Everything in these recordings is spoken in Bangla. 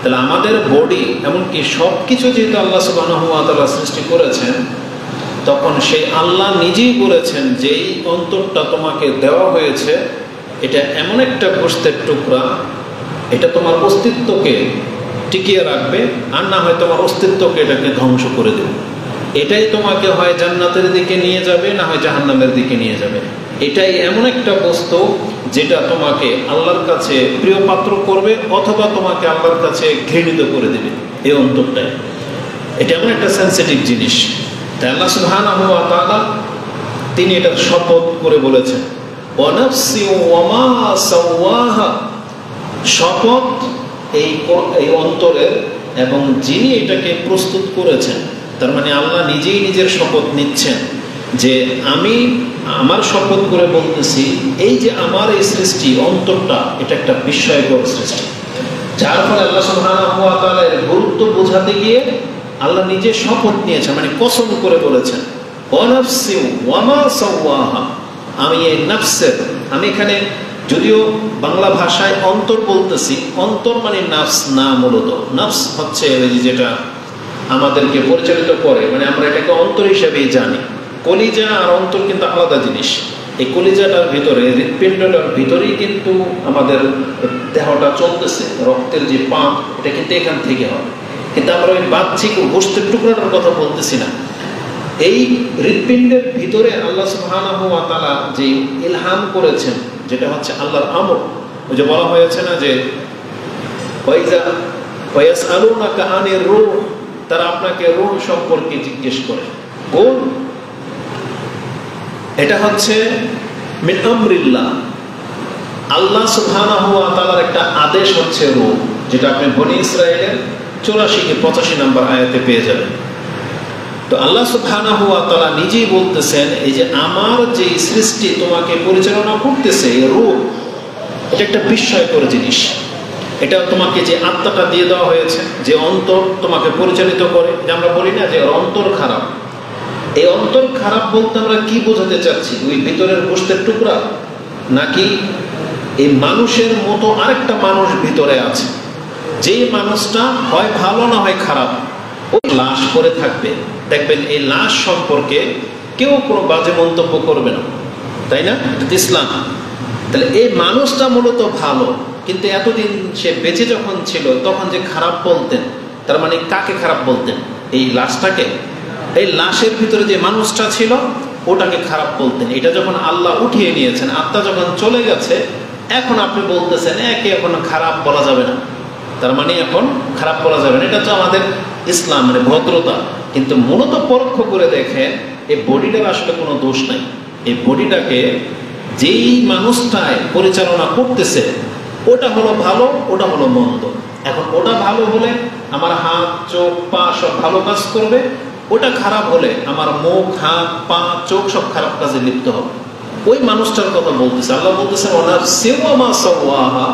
তাহলে আমাদের বডি এমনকি সব কিছু যেহেতু আল্লাহ সুবহানাহু ওয়া তাআলা সৃষ্টি করেছেন, তখন সেই আল্লাহ নিজেই বলেছেন যে এই অন্তরটা তোমাকে দেওয়া হয়েছে, এটা এমন একটা গোশতের টুকরা, এটা তোমার অস্তিত্বকে টিকিয়ে রাখবে, আর না হয় তোমার অস্তিত্বকে এটাকে ধ্বংস করে দেবে। এটাই তোমাকে হয় জান্নাতের দিকে নিয়ে যাবে, না হয় জাহান্নামের দিকে নিয়ে যাবে। এটাই এমন একটা বস্তু যেটা তোমাকে আল্লাহর কাছে প্রিয় পাত্র করবে, অথবা তোমাকে আল্লাহর কাছে ঘৃণিত করে দেবে। এই অন্তরটাই এটা এমন একটা সেন্সিটিভ জিনিস। তাই আল্লাহ সুবহানাহু ওয়া তাআলা তিনি এটার শপথ করে বলেছেন, ওয়া নাফসি ওয়া মা সাওয়াহা, শপথ এই অন্তরের এবং যিনি এটাকে প্রস্তুত করেছেন। তার মানে আল্লাহ নিজেই নিজের শপথ নিচ্ছেন যে আমি আমার শপথ করে বলতেছি, এই যে আমার এই সৃষ্টি অন্তরটা, এটা একটা বিস্ময়কর সৃষ্টি। যার ফলে আল্লাহ সুবহানাহু ওয়া তাআলা এর গুরুত্ব বোঝাতে গিয়ে আল্লাহ নিজে শপথ নিয়েছেন, মানে কসম করে বলেছেন, ওয়া নাফসি ওয়া মা সাওয়াহা, আমি এই নাফসের, আমি এখানে যদিও বাংলা ভাষায় অন্তর বলতেছি, অন্তর মানে নাফস না, মূলত নাফস হচ্ছে যেটা আমাদেরকে পরিচালিত করে, মানে আমরা এটাকে অন্তর হিসেবেই জানি। কলিজা আর অন্তর কিন্তু আলাদা জিনিস। এই কলিজাটার ভিতরে, হৃৎপিণ্ডটার ভিতরেই কিন্তু আমাদের দেহটা চলতেছে, রক্তের যে পাম্প এটা কিন্তু এখান থেকে হয়। কিন্তু আমরা ওই বাহ্যিক গোশতের টুকরাটার কথা বলতেছি না। এই হৃৎপিণ্ডের ভিতরে আল্লাহ সুবহানাহু ওয়া তাআলা যে ইলহাম করেছেন, যেটা হচ্ছে আল্লাহর আমর। ওই যে বলা হয়েছে না যে ওয়ায়াসআলুনাকা আনির রূহ, তারা আপনাকে রূহ সম্পর্কে জিজ্ঞেস করে। কোন এটা হচ্ছে মিন আমরিল্লাহ, আল্লাহ সুবহানাহু ওয়া তাআলার একটা আদেশ হচ্ছে রূহ, যেটা আপনি বনী ইসরাঈলের 84 কি 85 নম্বর আয়াতে পেয়ে যাবেন। তো আল্লাহ সুবহানাহু ওয়া তাআলা নিজেই বলতেছেন, এই যে আমার যে সৃষ্টি তোমাকে পরিচালনা করতেছে, এই রূহ, এটা একটা বিস্ময়কর জিনিস। এটা তোমাকে যে আত্মাটা দিয়ে দেওয়া হয়েছে, যে অন্তর তোমাকে পরিচালিত করে, যে আমরা বলি না যে অন্তর খারাপ, এই অন্তর খারাপ বলতে আমরা কি বোঝাতে চাচ্ছি? ওই ভিতরের গোশতের টুকরা, নাকি এই মানুষের মতো আরেকটা মানুষ ভিতরে আছে, যেই মানুষটা হয় ভালো না হয় খারাপ, ও লাশ করে থাকবে। দেখবেন এই লাশ সম্পর্কে কেউ কোনো বাজে মন্তব্য করবে না, তাই না? ইসলাম। তাহলে এই মানুষটা মূলত ভালো, কিন্তু এতদিন সে বেঁচে যখন ছিল তখন যে খারাপ বলতেন, তার মানে কাকে খারাপ বলতেন? এই লাশটাকে। এই লাশের ভিতরে যে মানুষটা ছিল ওটাকে খারাপ বলতেন। এটা যখন আল্লাহ উঠিয়ে নিয়েছেন, আত্মা যখন চলে গেছে, এখন আপনি বলতেছেন একে এখন খারাপ বলা যাবে না, তার মানে এখন খারাপ বলা যাবে না। এটা তো আমাদের ইসলাম, মানে ভদ্রতা। কিন্তু মূলত পরোক্ষ করে দেখেন এই বডিটার আসলে কোনো দোষ নাই। এই বডিটাকে যেই মানুষটায় পরিচালনা করতেছে, ওটা হলো ভালো, ওটা হলো মন্দ। এখন ওটা ভালো হলে আমার হাত, চোখ, পা সব ভালো কাজ করবে, ওটা খারাপ হলে আমার মুখ, হাত, পা, চোখ সব খারাপ কাজে লিপ্ত হবে। ওই মানুষটার কথা বলতেছে আল্লাহ, বলতেছেন ওয়ানাফসি ওয়া মা সাওয়াহা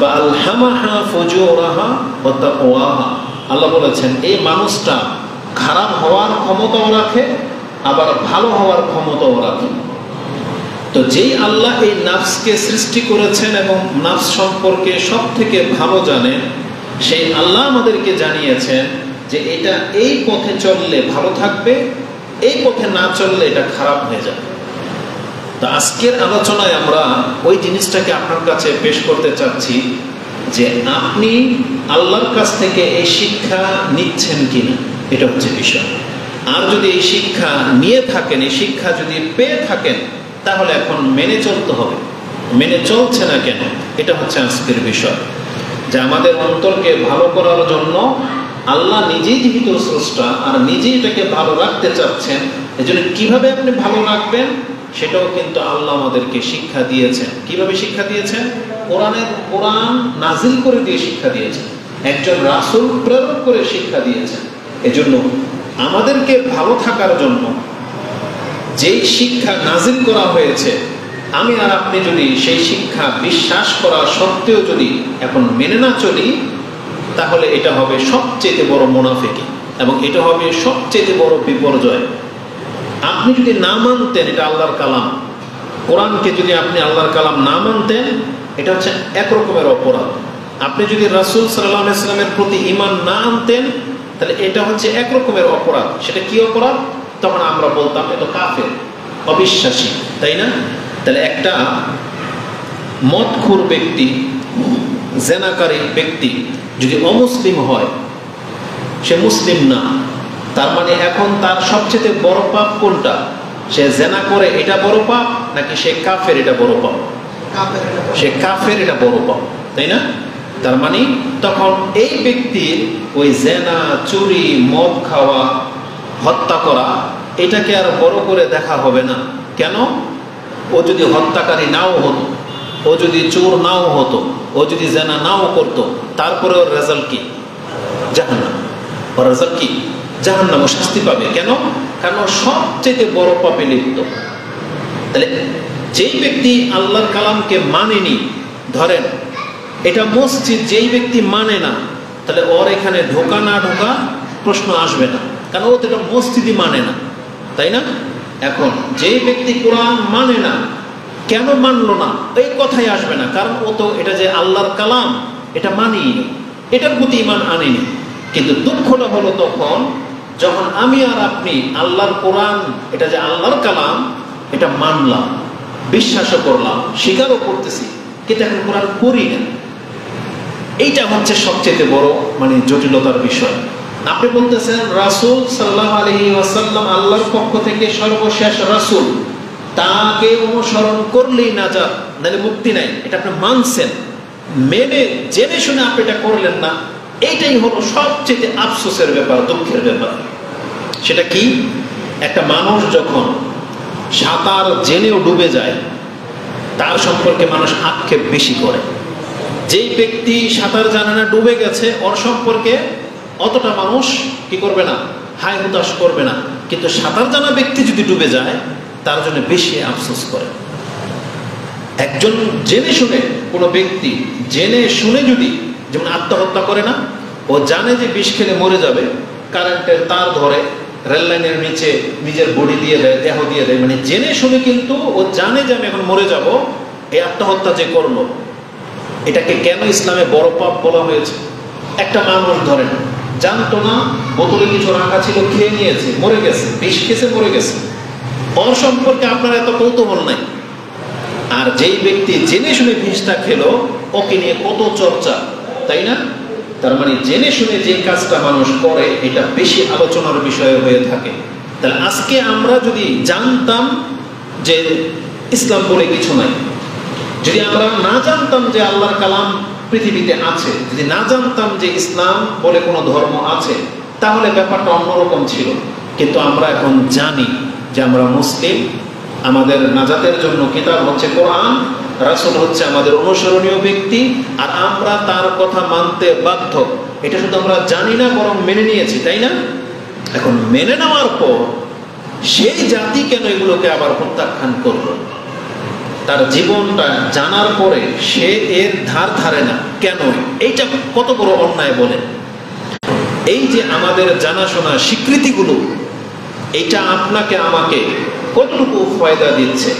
ফাআলহামাহা ফুজুরাহা ওয়া তাকওয়াহা। আল্লাহ বলেছেন এই মানুষটা খারাপ হওয়ার ক্ষমতাও রাখে, আবার ভালো হওয়ার ক্ষমতাও রাখে। তো যেই আল্লাহ এই নাফসকে সৃষ্টি করেছেন এবং নাফস সম্পর্কে সব থেকে ভালো জানেন, সেই আল্লাহ আমাদেরকে জানিয়েছেন যে এটা এই পথে চললে ভালো থাকবে, এই পথে না চললে এটা খারাপ হয়ে যাবে। তো আজকের আলোচনায় আমরা ওই জিনিসটাকে আপনার কাছে পেশ করতে চাচ্ছি যে আপনি আল্লাহর কাছ থেকে এই শিক্ষা নিচ্ছেন কিনা, এটা হচ্ছে বিষয়। আর যদি এই শিক্ষা নিয়ে থাকেন, এই শিক্ষা যদি পেয়ে থাকেন, তাহলে এখন মেনে চলতে হবে। মেনে চলছে না কেন, এটা হচ্ছে আজকের বিষয়। যে আমাদের অন্তরকে ভালো করার জন্য আল্লাহ নিজেই যেহেতু স্রষ্টা আর নিজেই এটাকে ভালো রাখতে চাচ্ছেন, এজন্য কিভাবে আপনি ভালো রাখবেন সেটাও কিন্তু আল্লাহ আমাদেরকে শিক্ষা দিয়েছেন। কিভাবে শিক্ষা দিয়েছেন? কোরআন নাজিল করে দিয়ে শিক্ষা দিয়েছেন, একজন রাসূল প্রেরণ করে শিক্ষা দিয়েছেন। এজন্য আমাদেরকে ভালো থাকার জন্য যেই শিক্ষা নাজিল করা হয়েছে, আমি আর আপনি যদি সেই শিক্ষা বিশ্বাস করা সত্ত্বেও যদি এখন মেনে না চলি, তাহলে এটা হবে সবচেয়ে বড় মুনাফিকি এবং এটা হবে সবচেয়ে বড় বিপর্যয়। আপনি যদি না মানতেন এটা আল্লাহর কালাম, কোরআনকে যদি আপনি আল্লাহর কালাম না মানতেন, এটা হচ্ছে একরকমের অপরাধ। আপনি যদি রাসূল সাল্লাল্লাহু আলাইহি ওয়াসাল্লামের প্রতি ঈমান না আনতেন, তাহলে এটা হচ্ছে এক রকমের অপরাধ। সেটা কি অপরাধ? তখন আমরা বলতাম এটা কাফের, অবিশ্বাসী, তাই না? তাহলে একটা মদখোর ব্যক্তি, জেনাকারী ব্যক্তি যদি অমুসলিম হয়, সে মুসলিম না, তার মানে এখন তার সবচেয়ে বড় পাপ কোনটা? সে জেনা করে এটা বড় পাপ, নাকি সে কাফের এটা বড় পাপ? সে কাফের এটা বড় পাপ, তাই না? তার মানে তখন এই ব্যক্তির ওই জেনা, চুরি, মদ খাওয়া, হত্যা করা, এটাকে আর বড় করে দেখা হবে না। কেন? ও যদি হত্যাকারী নাও হতো, ও যদি চোর নাও হতো, ও যদি জেনা নাও করতো, তারপরে ওর রেজাল্ট কি? জাহান্নাম। ওর রেজাল্ট কি? জাহান্নাম। ও শাস্তি পাবে। কেন? কারণ ও সবচেয়ে বড় পাপে লিপ্ত। তাহলে যেই ব্যক্তি আল্লাহর কালামকে মানেনি, ধরেন এটা মসজিদ, যেই ব্যক্তি মানে না, তাহলে ওর এখানে ঢোকা না ঢোকা প্রশ্ন আসবে না, কারণ ও তো এটা মসজিদই মানে না, তাই না? এখন যেই ব্যক্তি কোরআন মানে না, কেন মানলো না এই কথাই আসবে না, কারণ ও তো এটা যে আল্লাহর কালাম এটা মানিনি, এটার প্রতি ঈমান আনেনি। কিন্তু দুঃখটা হলো তখন যখন আমি আর আপনি আল্লাহর কোরআন, এটা যে আল্লাহর কালাম, এটা মানলাম, বিশ্বাসও করলাম, স্বীকারও করতেছি, কিন্তু এখন কোরআন করি না। এইটা হচ্ছে সবচেয়ে বড় জটিলতার বিষয়। আপনি বলতেছেন রাসূল সাল্লাল্লাহু আলাইহি ওয়াসাল্লাম আল্লাহর পক্ষ থেকে সর্বশেষ রাসূল, তাকে অনুসরণ করলেই নাজাত, নাহলে মুক্তি নাই। এটা আপনি মানছেন, মেনে জেনে শুনে আপনি এটা করলেন না। এইটাই হলো সবচেয়ে আফসোসের ব্যাপার, দুঃখের ব্যাপার। সেটা কি? একটা মানুষ যখন সাঁতার জেনেও ডুবে যায়, তার সম্পর্কে মানুষ আক্ষেপ বেশি করে। যেই ব্যক্তি সাঁতার জানে না, ডুবে গেছে, ওর সম্পর্কে অতটা মানুষ কি করবে না, হায় হুতাশ করবে না। কিন্তু সাঁতার জানা ব্যক্তি যদি ডুবে যায়, তার জন্য বেশি আফসোস করে। একজন জেনে শুনে, কোনো ব্যক্তি জেনে শুনে যদি, যেমন আত্মহত্যা করে না, ও জানে যে বিষ খেলে মরে যাবে, কারেন্টের তার ধরে রেল লাইনের নিচে নিজের বডি দিয়ে দেয়, দেহ দিয়ে দেয়, জেনে শুনে, কিন্তু ও জানে যে আমি এখন মরে যাব, এই আত্মহত্যা যে করলো, এটাকে কেন ইসলামে বড় পাপ বলা হয়েছে? একটা মানুষ ধরেন জানতো না, বোতলে কিছু রাখা ছিল, খেয়ে নিয়েছে, মরে গেছে, বিষ খেয়েছে, মরে গেছে, ওর সম্পর্কে আপনার এত কৌতূহল নাই। আর যেই ব্যক্তি জেনে শুনে বিষটা খেলো, ওকে নিয়ে কত চর্চা, তাই না? তার মানে জেনে শুনে যে কাজটা মানুষ করে, এটা বেশি আলোচনার বিষয় হয়ে থাকে। তাহলে আজকে আমরা যদি জানতাম যে ইসলাম বলে কিছু নাই, যদি আমরা না জানতাম যে আল্লাহর কালাম পৃথিবীতে আছে, যদি না জানতাম যে ইসলাম বলে কোনো ধর্ম আছে, তাহলে ব্যাপারটা অন্যরকম ছিল। কিন্তু আমরা এখন জানি যে আমরা মুসলিম, আমাদের নাজাতের জন্য কিতাব হচ্ছে কোরআন, রাসূল হচ্ছে আমাদের অনুসরণীয় ব্যক্তি, আর আমরা তার কথা মানতে বাধ্য। এটা শুধু আমরা জানি না, বরং মেনে নিয়েছি, তাই না? এখন মেনে নেওয়ার পর সেই জাতি কেন এগুলোকে আবার প্রত্যাখ্যান করলো? তার জীবনটা জানার পরে সে এর ধার ধারে না কেন? এইটা কত বড় অন্যায় বলেন। এই যে আমাদের জানাশোনা স্বীকৃতিগুলো, এইটা আপনাকে আমাকে কতটুকু ফায়দা দিচ্ছে,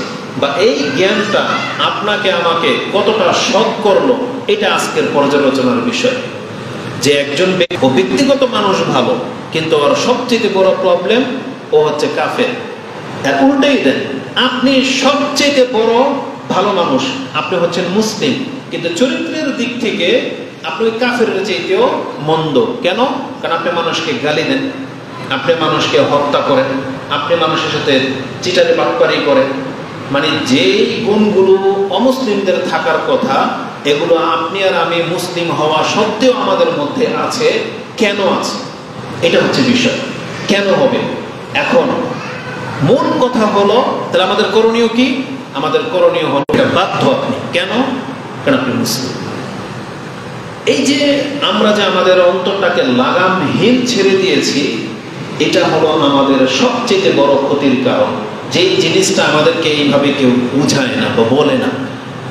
বা এই জ্ঞানটা আপনাকে আমাকে কতটা সৎ করলো, এটা আজকের পর্যালোচনার বিষয়। যে একজন ব্যক্তিগত মানুষ ভালো, কিন্তু ওর সবচেয়ে বড় প্রবলেম, ও হচ্ছে কাফের। উল্টাই দেন, আপনি সবচেয়ে বড় ভালো মানুষ, আপনি হচ্ছেন মুসলিম, কিন্তু চরিত্রের দিক থেকে আপনি কাফের চাইতেও মন্দ। কেন? কারণ আপনি মানুষকে গালি দেন, আপনি মানুষকে হত্যা করেন, আপনি মানুষের সাথে চিটারি বাটপারি করেন। যেই গুণগুলো অমুসলিমদের থাকার কথা, এগুলো আপনি আর আমি মুসলিম হওয়া সত্ত্বেও আমাদের মধ্যে আছে। কেন আছে? এটা হচ্ছে বিষয়। কেন হবে? এখন মূল কথা হলো, তাহলে আমাদের করণীয় কি? আমাদের করণীয় হলো, এটা বাধ্য আপনি। কেন? কারণ আপনি মুসলিম। এই যে আমরা যে আমাদের অন্তরটাকে লাগামহীন ছেড়ে দিয়েছি, এটা হলো আমাদের সবচেয়ে বড় ক্ষতির কারণ। যেই জিনিসটা আমাদেরকে এইভাবে কেউ বুঝায় না বা বলে না।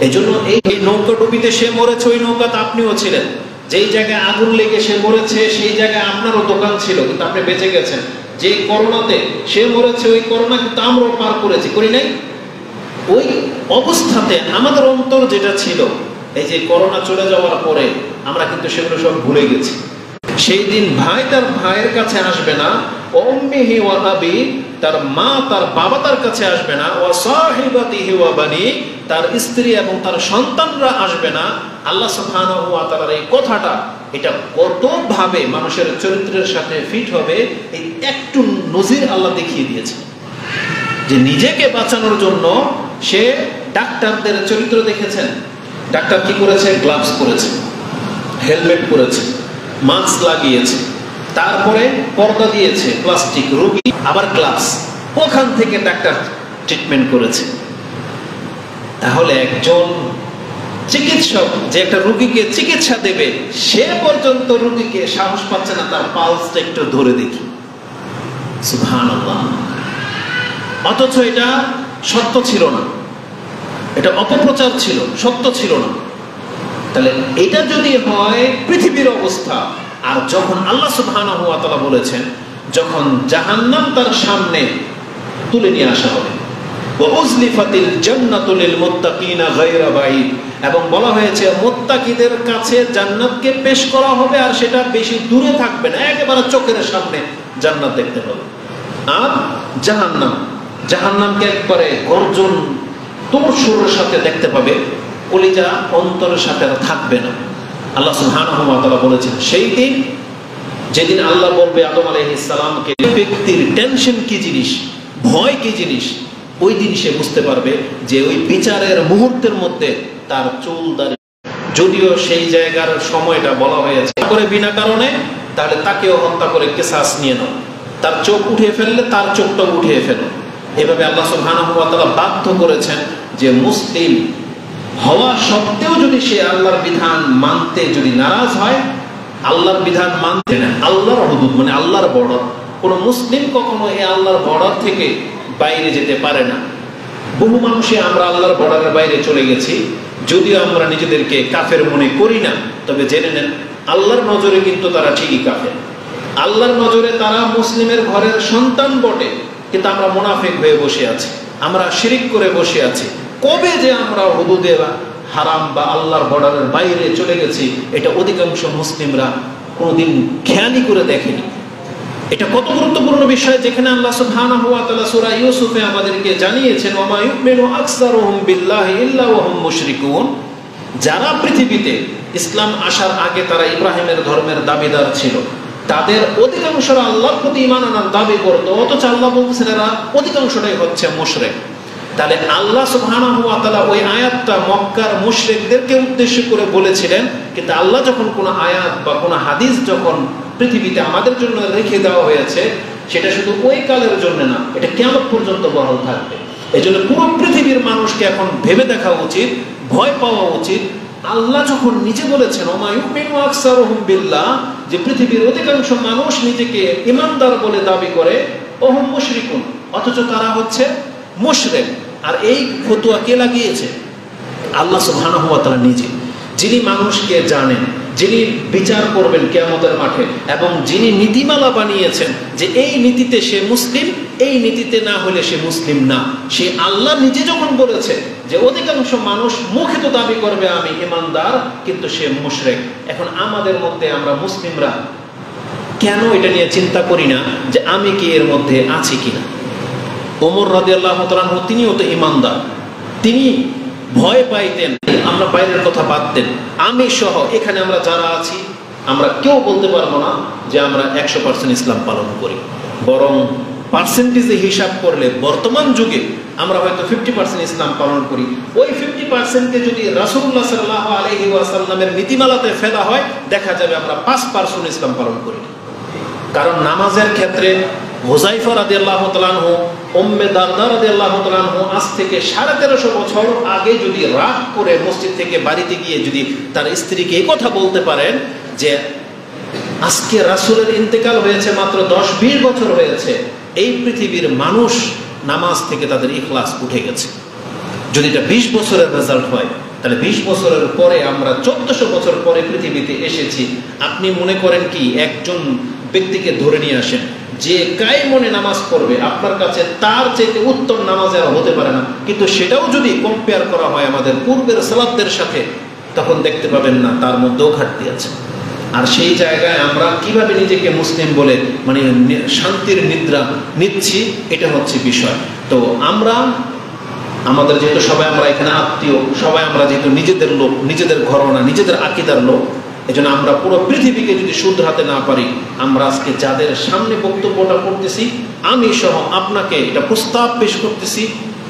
এই জন্য এই নৌকা ডুবিতে সে মরেছে, ওই নৌকাতে আপনিও ছিলেন। যেই জায়গায় আগুন লেগে সে মরেছে, সেই জায়গায় আপনারও দোকান ছিল, কিন্তু আপনি বেঁচে গেছেন। যে করোনাতে সে মরেছে, ওই করোনা কিন্তু আমরাও পার করেছি, করি নাই? ওই অবস্থাতে আমাদের অন্তর যেটা ছিল, এই যে করোনা চলে যাওয়ার পরে আমরা কিন্তু সেগুলো সব ভুলে গেছি। সেই দিন ভাই তার ভাইয়ের কাছে আসবে না, উম্মিহি ওয়া আবি, তার মা তার বাবা তার কাছে আসবে না, ওয়া সাহিবাতিহি ওয়া বানি, তার স্ত্রী এবং তার সন্তানরা আসবে না। আল্লাহ সুবহানাহু ওয়া তাআলার এই কথাটা, এটা কত ভাবে মানুষের চরিত্রের সাথে ফিট হবে, এই একটু নজির আল্লাহ দেখিয়ে দিয়েছে। যে নিজেকে বাঁচানোর জন্য সে ডাক্তারদের চরিত্র দেখেছেন। ডাক্তার কি করেছে? গ্লাভস পরেছে, হেলমেট পরেছে, মাস্ক লাগিয়েছে, তারপরে পর্দা দিয়েছে প্লাস্টিক, রোগী আবার গ্লাভস, ওখান থেকে ডাক্তার ট্রিটমেন্ট করেছে। তাহলে একজন চিকিৎসক যে একটা রোগীকে চিকিৎসা দেবে, সে পর্যন্ত রোগীকে সাহস পাচ্ছে না তার পালসটা একটু ধরে দেখি। সুবহানাল্লাহ। অথচ এটা সত্য ছিল না, এটা অপপ্রচার ছিল, সত্য ছিল না। তাহলে এটা যদি হয় পৃথিবীর অবস্থা, আর যখন আল্লাহ সুবহানাহু ওয়া তাআলা বলেছেন যখন জাহান্নাম তার সামনে তুলে নিয়ে আসা হবে, ওয়া উজলিফাতিল জান্নাতু লিল মুত্তাকিনা গায়রা বাঈদ, এবং বলা হয়েছে মুত্তাকিদের কাছে জান্নাতকে পেশ করা হবে, আর সেটা বেশি দূরে থাকবে না, একেবারে চোখের সামনে জান্নাত দেখতে হবে। আর জাহান্নামকে একবারে গর্জন তোড়সড়ের সাথে দেখতে পাবে, কলিজা অন্তরের সাথে আর থাকবে না। আল্লাহ সুবহানাহু ওয়া তাআলা বলেছেন সেই দিন, যেদিন আল্লাহ বলবে আদম আলাইহিস সালামকে ব্যক্তির টেনশন কি জিনিস, ভয় কি জিনিস, ওই দিন সে বুঝতে পারবে যে ওই বিচারের মুহূর্তের মধ্যে তার চুল দাড়ি, যদিও সেই জায়গার সময়টা বলা হয়েছে করে বিনা কারণে, তাহলে তাকেও হত্যা করে কিসাস নিয়ে নাও, তার চোখ উঠিয়ে ফেললে তার চোখটাও উঠিয়ে ফেলো। এভাবে আল্লাহ সুবহানাহু ওয়া তাআলা বাধ্য করেছেন যে মুসলিম হওয়া সত্ত্বেও যদি সে আল্লাহর বিধান মানতে যদি নারাজ হয়, আল্লাহর বিধান মানতে না, আল্লাহর হুদুদ মানে আল্লাহর বর্ডার, কোন মুসলিম কখনো এই আল্লাহর বর্ডার থেকে বাইরে যেতে পারে না। বহু মানুষই আমরা আল্লাহর বর্ডারের বাইরে চলে গেছি, যদিও আমরা নিজেদেরকে কাফের মনে করি না, তবে জেনে নেন আল্লাহর নজরে কিন্তু তারা ঠিকই কাফের। আল্লাহর নজরে তারা মুসলিমের ঘরের সন্তান বটে, কিন্তু আমরা মুনাফিক হয়ে বসে আছি, আমরা শিরিক করে বসে আছি। কবে যে আমরা হুদুদে হারাম বা আল্লাহর বর্ডারের বাইরে চলে গেছি, এটা অধিকাংশ মুসলিমরা কোনোদিন খেয়ালই করে দেখেনি। এটা কত গুরুত্বপূর্ণ বিষয়, যেখানে আল্লাহ সুবহানাহু ওয়া তাআলা সূরা ইউসুফে আমাদেরকে জানিয়েছেন, ওয়া মা ইউমিনু আকসারুহুম বিল্লাহি ইল্লা ওয়া হুম মুশরিকুন। যারা পৃথিবীতে ইসলাম আসার আগে তারা ইব্রাহিমের ধর্মের দাবিদার ছিল, তাদের অধিকাংশরা আল্লাহর প্রতি ঈমান আনার দাবি করত, অথচ আল্লাহ বলছেন এরা অধিকাংশটাই হচ্ছে মুশরিক। তাহলে আল্লাহ সুবহানাহু ওয়া তাআলা ওই আয়াতটা মক্কার মুশরিকদেরকে উদ্দেশ্য করে বলেছিলেন, কিন্তু আল্লাহ যখন কোনো আয়াত বা কোনো হাদিস যখন পৃথিবীতে আমাদের জন্য রেখে দেওয়া হয়েছে, সেটা শুধু ওই কালের জন্য না, এটা কিয়ামত পর্যন্ত বহাল থাকবে। এই জন্য পুরো পৃথিবীর মানুষকে এখন ভেবে দেখা উচিত, ভয় পাওয়া উচিত। আল্লাহ যখন নিজে বলেছেন ওমা ইউমিনু আকসারুহুম বিল্লাহ, যে পৃথিবীর অধিকাংশ মানুষ নিজেকে ঈমানদার বলে দাবি করে, ওহুম মুশরিকুন, অথচ তারা হচ্ছে মুশরিক। আর এই ফতোয়া কে লাগিয়েছে? আল্লাহ সুবহানাহু ওয়া তাআলা নিজে, যিনি মানুষকে জানেন, যিনি বিচার করবেন কিয়ামতের মাঠে, এবং যিনি নীতিমালা বানিয়েছেন যে এই নীতিতে সে মুসলিম, এই নীতিতে না হলে সে মুসলিম না। সে আল্লাহ নিজে যখন বলেছে যে অধিকাংশ মানুষ মুখে তো দাবি করবে আমি ঈমানদার, কিন্তু সে মুশরিক। এখন আমাদের মধ্যে আমরা মুসলিমরা কেন এটা নিয়ে চিন্তা করি না যে আমি কি এর মধ্যে আছি কিনা? ওমর রাদিয়াল্লাহু তাআলা আনহু, তিনিও তো ঈমানদার, তিনি ভয় পাইতেন, আমরা বাইরের কথা বাদ দেন, আমি সহ এখানে আমরা যারা আছি আমরা কেউ বলতে পারবো না যে আমরা 100% ইসলাম পালন করি, বরং পার্সেন্টেজে হিসাব করলে বর্তমান যুগে আমরা হয়তো 50% ইসলাম পালন করি। ওই 50%কে যদি রাসূলুল্লাহ সাল্লাল্লাহু আলাইহি ওয়াসাল্লামের নীতিমালাতে ফেলা হয়, দেখা যাবে আমরা 5% ইসলাম পালন করি। কারণ নামাজের ক্ষেত্রে হুযায়ফা রাদিয়াল্লাহু তাআলা আনহু, উম্মে দারদা রাদিয়াল্লাহু তাআলা আনহু আজ থেকে 1350 বছর আগে যদি রাগ করে মসজিদ থেকে বাড়িতে গিয়ে যদি তার স্ত্রীকে এই কথা বলতে পারেন যে আজকে রাসূলের ইন্তেকাল হয়েছে মাত্র 10-20 বছর হয়েছে, এই পৃথিবীর মানুষ নামাজ থেকে তাদের ইখলাস উঠে গেছে। যদি এটা 20 বছরের রেজাল্ট হয়, তাহলে 20 বছরের পরে আমরা 1400 বছর পরে পৃথিবীতে এসেছি। আপনি মনে করেন কি একজন ব্যক্তিকে ধরে নিয়ে আসেন যে কায়মনে নামাজ পড়বে, আপনার কাছে তার চাইতে উত্তম নামাজ আর হতে পারে না, কিন্তু সেটাও যদি কম্পেয়ার করা হয় আমাদের পূর্বের সালাতদের সাথে, তখন দেখতে পাবেন না তার মধ্যেও ঘাটতি আছে। আর সেই জায়গায় আমরা কিভাবে নিজেকে মুসলিম বলে মানে শান্তির নিদ্রা নিচ্ছি, এটা হচ্ছে বিষয়। তো আমরা আমাদের যেহেতু সবাই আমরা এখানে আত্মীয়, সবাই আমরা যেহেতু নিজেদের লোক, নিজেদের ঘরনা, নিজেদের আকিদার লোক, এজন্য আমরা পুরো পৃথিবীকে যদি শুধরাতে না পারি, আমরা আজকে যাদের সামনে বক্তব্যটা করতেছি, আমি সহ আপনাকে এটা প্রস্তাব পেশ করতেছি,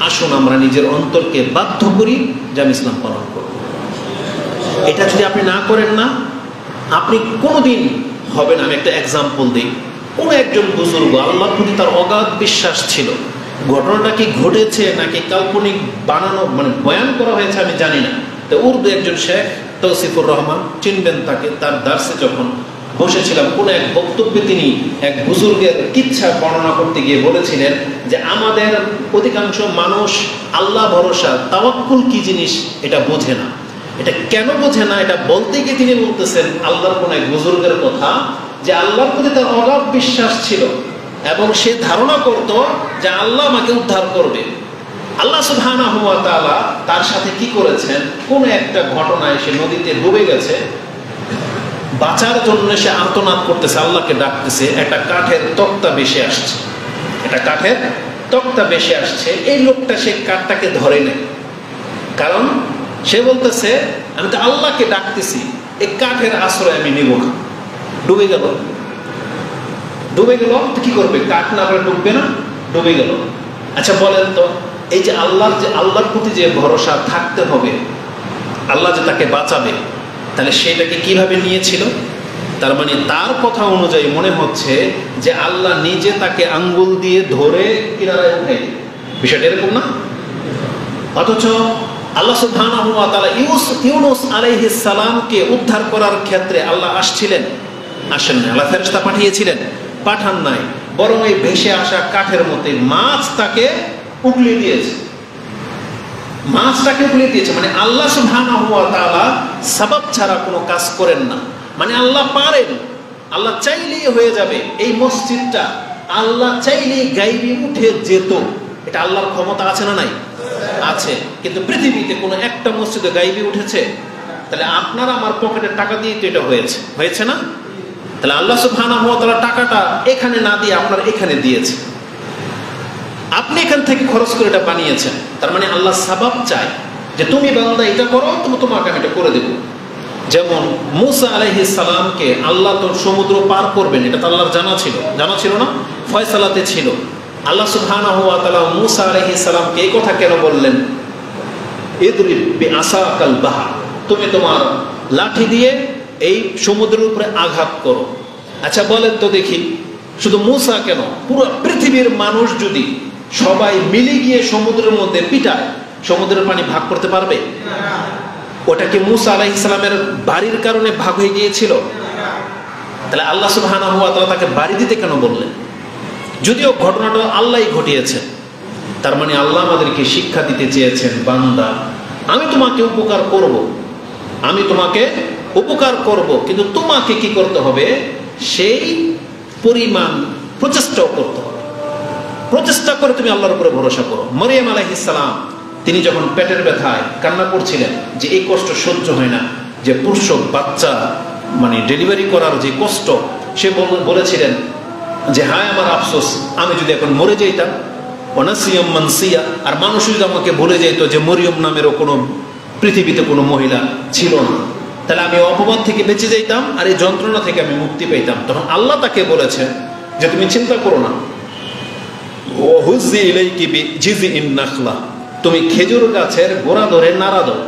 আসুন আমরা নিজের অন্তরকে বাধ্য করি যে আমি ইসলাম পালন করব। এটা যদি আপনি না করেন না, আপনি কোনোদিন হবে না। আমি একটা এক্সাম্পল দিই। কোনো একজন বুজুর্গ, আল্লাহর প্রতি তার অগাধ বিশ্বাস ছিল, ঘটনাটা কি ঘটেছে নাকি কাল্পনিক বানানো মানে বয়ান করা হয়েছে আমি জানি না। তো উর্দু একজন শেখ তৌসিফুর রহমান, চিনবেন তাকে, তার দার্সে যখন বসেছিলাম, কোনো এক বক্তব্যে তিনি এক বুজুর্গের কিচ্ছা বর্ণনা করতে গিয়ে বলেছিলেন যে আমাদের অধিকাংশ মানুষ আল্লাহ ভরসা তাওয়াক্কুল কি জিনিস এটা বোঝে না। এটা কেন বোঝে না, এটা বলতে গিয়ে তিনি বলতেছেন আল্লাহর কোন এক বুজুর্গের কথা, যে আল্লাহর প্রতি তার অগাধ বিশ্বাস ছিল এবং সে ধারণা করত যে আল্লাহ আমাকে উদ্ধার করবে। আল্লাহ সুবহানাহু ওয়া তাআলা তার সাথে কি করেছেন, কোন একটা ঘটনায় সে নদীতে ডুবে গেছে, বাঁচার জন্য সে আর্তনাদ করতেছে, আল্লাহকে ডাকতেছে, একটা কাঠের তক্তা ভেসে আসছে, একটা কাঠের তক্তা ভেসে আসছে। এই লোকটা সে কাঠটাকে ধরে নেয়, কারণ সে বলতেছে আমি তো আল্লাহকে ডাকতেছি, এই কাঠের আশ্রয় আমি নিব না। ডুবে গেল, ডুবে গেল তো কি করবে, কাঠ না করে ডুববে না, ডুবে গেল। আচ্ছা বলেন তো, এই যে আল্লাহর প্রতি যে ভরসা থাকতে হবে, আল্লাহ যে তাকে বাঁচাবে, তাহলে সেটাকে কিভাবে নিয়েছিল? তার মানে তার কথা অনুযায়ী মনে হচ্ছে যে আল্লাহ নিজে তাকে আঙ্গুল দিয়ে ধরে কিনারায় উঠে, বিষয়টা এরকম না? অথচ আল্লাহ সুবহানাহু ওয়া তাআলা ইউনূস আলাইহিস সালামকে উদ্ধার করার ক্ষেত্রে আল্লাহ আসছিলেন, আসেন না, আল্লাহ ফেরেশতা পাঠিয়েছিলেন, পাঠান নাই, বরং এই ভেসে আসা কাঠের মধ্যে মাছ তাকে উগলিয়ে দিয়েছে, মাছটাকে উগলিয়ে দিয়েছে। মানে আল্লাহ সুবহানাহু ওয়া তাআলা সাবাব ছাড়া কোনো কাজ করেন না। মানে আল্লাহ পারেন, আল্লাহ চাইলেই হয়ে যাবে। এই মসজিদটা আল্লাহ চাইলেই গাইবি উঠে যেত, এটা আল্লাহর ক্ষমতা আছে না নাই? আছে। কিন্তু পৃথিবীতে কোনো একটা মসজিদে গাইবি উঠেছে? তাহলে আপনার আমার পকেটের টাকা দিয়ে তো এটা হয়েছে, হয়েছে না? তাহলে আল্লাহ সুবহানাহু ওয়া তাআলা টাকাটা এখানে না দিয়ে আপনার এখানে দিয়েছে, আপনি এখান থেকে খরচ করে এটা বানিয়েছেন। তার মানে আল্লাহ সাবাব চায় যে তুমি বান্দা এটা করো, তোমাকে আমি এটা করে দেব। যেমন মূসা আলাইহিস সালামকে আল্লাহ তো সমুদ্র পার করবেন, এটা তো আল্লাহর জানা ছিল না, ফয়সালাতে ছিল। আল্লাহ সুবহানাহু ওয়া তাআলা মূসা আলাইহিস সালামকে এই কথা কেন বললেন, ইদরিব বিআসাকাল বাহর, তুমি তোমার লাঠি দিয়ে এই সমুদ্রের উপরে আঘাত করো। আচ্ছা বলেন তো দেখি, শুধু মূসা কেন, পুরো পৃথিবীর মানুষ যদি সবাই মিলে গিয়ে সমুদ্রের মধ্যে পিটায়, সমুদ্রের পানি ভাগ করতে পারবে? ওটা কি মূসা আলাইহিস সালামের বাড়ির কারণে ভাগ হয়ে গিয়েছিল? তাহলে আল্লাহ সুবহানাহু ওয়া তাআলা তাকে বাড়ি দিতে কেন বললেন? যদিও ঘটনাটা আল্লাহই ঘটিয়েছেন। তার মানে আল্লাহ আমাদেরকে শিক্ষা দিতে চেয়েছেন, বান্দা আমি তোমাকে উপকার করব, আমি তোমাকে উপকার করব, কিন্তু তোমাকে কি করতে হবে, সেই পরিমাণ প্রচেষ্টাও করতে হবে। প্রচেষ্টা করে তুমি আল্লাহর উপরে ভরসা করো। মরিয়ম আলাইহিস সালাম তিনি যখন পেটের ব্যথায় কান্না করছিলেন যে এই কষ্ট সহ্য হয় না, যে প্রসব বাচ্চা মানে ডেলিভারি করার যে কষ্ট, সে বলেছিলেন যে হায় আমার আফসোস, আমি যদি এখন মরে যাইতাম, অনাসিয়াম মানসিয়া, আর মানুষ যদি আমাকে বলে যাইতো যে মরিয়ম নামেরও কোনো পৃথিবীতে কোনো মহিলা ছিল না, তাহলে আমি অপবাদ থেকে বেঁচে যাইতাম আর এই যন্ত্রণা থেকে আমি মুক্তি পেতাম। তখন আল্লাহ তাকে বলেছেন যে তুমি চিন্তা করো না, তুমি খেজুর গাছের গোড়া ধরে নাড়া দাও।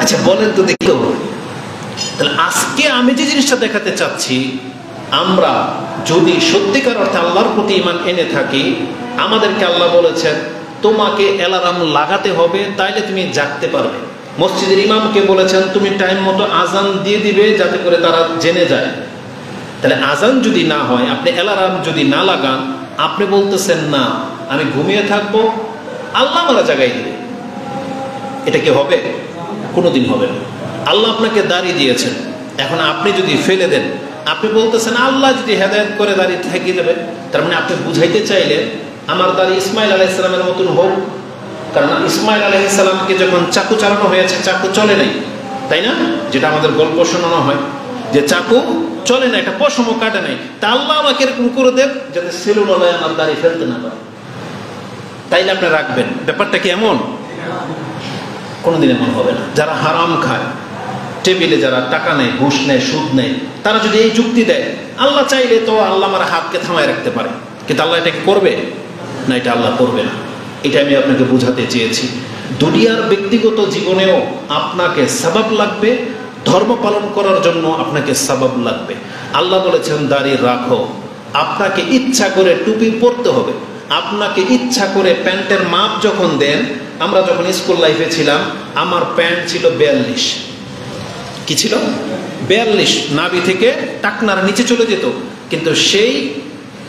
আচ্ছা বলেন তো দেখি, তাহলে আজকে আমি যে জিনিসটা দেখাতে চাচ্ছি, আমরা যদি সত্যিকার অর্থে আল্লাহর প্রতি ঈমান এনে থাকি, আমাদেরকে আল্লাহ বলেছেন তোমাকে অ্যালার্ম লাগাতে হবে, তাইলে তুমি জাগতে পারবে। মসজিদের ইমামকে বলেছেন তুমি টাইম মতো আজান দিয়ে দিবে, যাতে করে তারা জেনে যায়। তাহলে আজান যদি না হয়, আপনি অ্যালার্ম যদি না লাগান, আপনি বলতেছেন না আমি ঘুমিয়ে থাকবো, আল্লাহ আমারা জাগাই দিবে, এটা কি হবে? কোনোদিন হবে না। আল্লাহ আপনাকে দাঁড়িয়ে দিয়েছেন, এখন আপনি যদি ফেলে দেন, আপনি বলতেছেন আল্লাহ যদি হেদায়েত করে দাঁড়িয়ে থাকিয়ে দেবে, তার মানে আপনি বুঝাইতে চাইলেন আমার দাঁড়ি ইসমাইল আলাইহিস সালামের মতন হোক। কারণ ইসমাইল আলাইহিস সালামকে যখন চাকু চালানো হয়েছে, চাকু চলে নাই, তাই না? যেটা আমাদের গল্প শোনানো হয় যে চাকু চলে না, একটা পশমও কাটে নাই, তা আল্লাহ আমাকে এরকম করে দেব যাতে সেলুলায় আমার দাড়ি ফেলতে না পারে, তাইলে আপনি রাখবেন। ব্যাপারটা কি এমন? কোনোদিন এমন হবে না। যারা হারাম খায়, টেবিলে যারা টাকা নেয়, ঘুষ নেয়, সুদ নেয়, তারা যদি এই যুক্তি দেয় আল্লাহ চাইলে তো আল্লাহ আমার হাতকে থামায় রাখতে পারে, কিন্তু আল্লাহ এটাকে করবে না, এটা আল্লাহ করবে না। এটা আমি আপনাকে বোঝাতে চেয়েছি। দুনিয়ার ব্যক্তিগত জীবনেও আপনাকে সাবাব লাগবে, ধর্ম পালন করার জন্য আপনাকে সাবাব লাগবে। আল্লাহ বলেছেন দাড়ি রাখো, আপনাকে ইচ্ছা করে টুপি পরতে হবে, আপনাকে ইচ্ছা করে প্যান্টের মাপ যখন দেন। আমরা যখন স্কুল লাইফে ছিলাম, আমার প্যান্ট ছিল 42, কি ছিল 42, নাভি থেকে টাকনার নিচে চলে যেত, কিন্তু সেই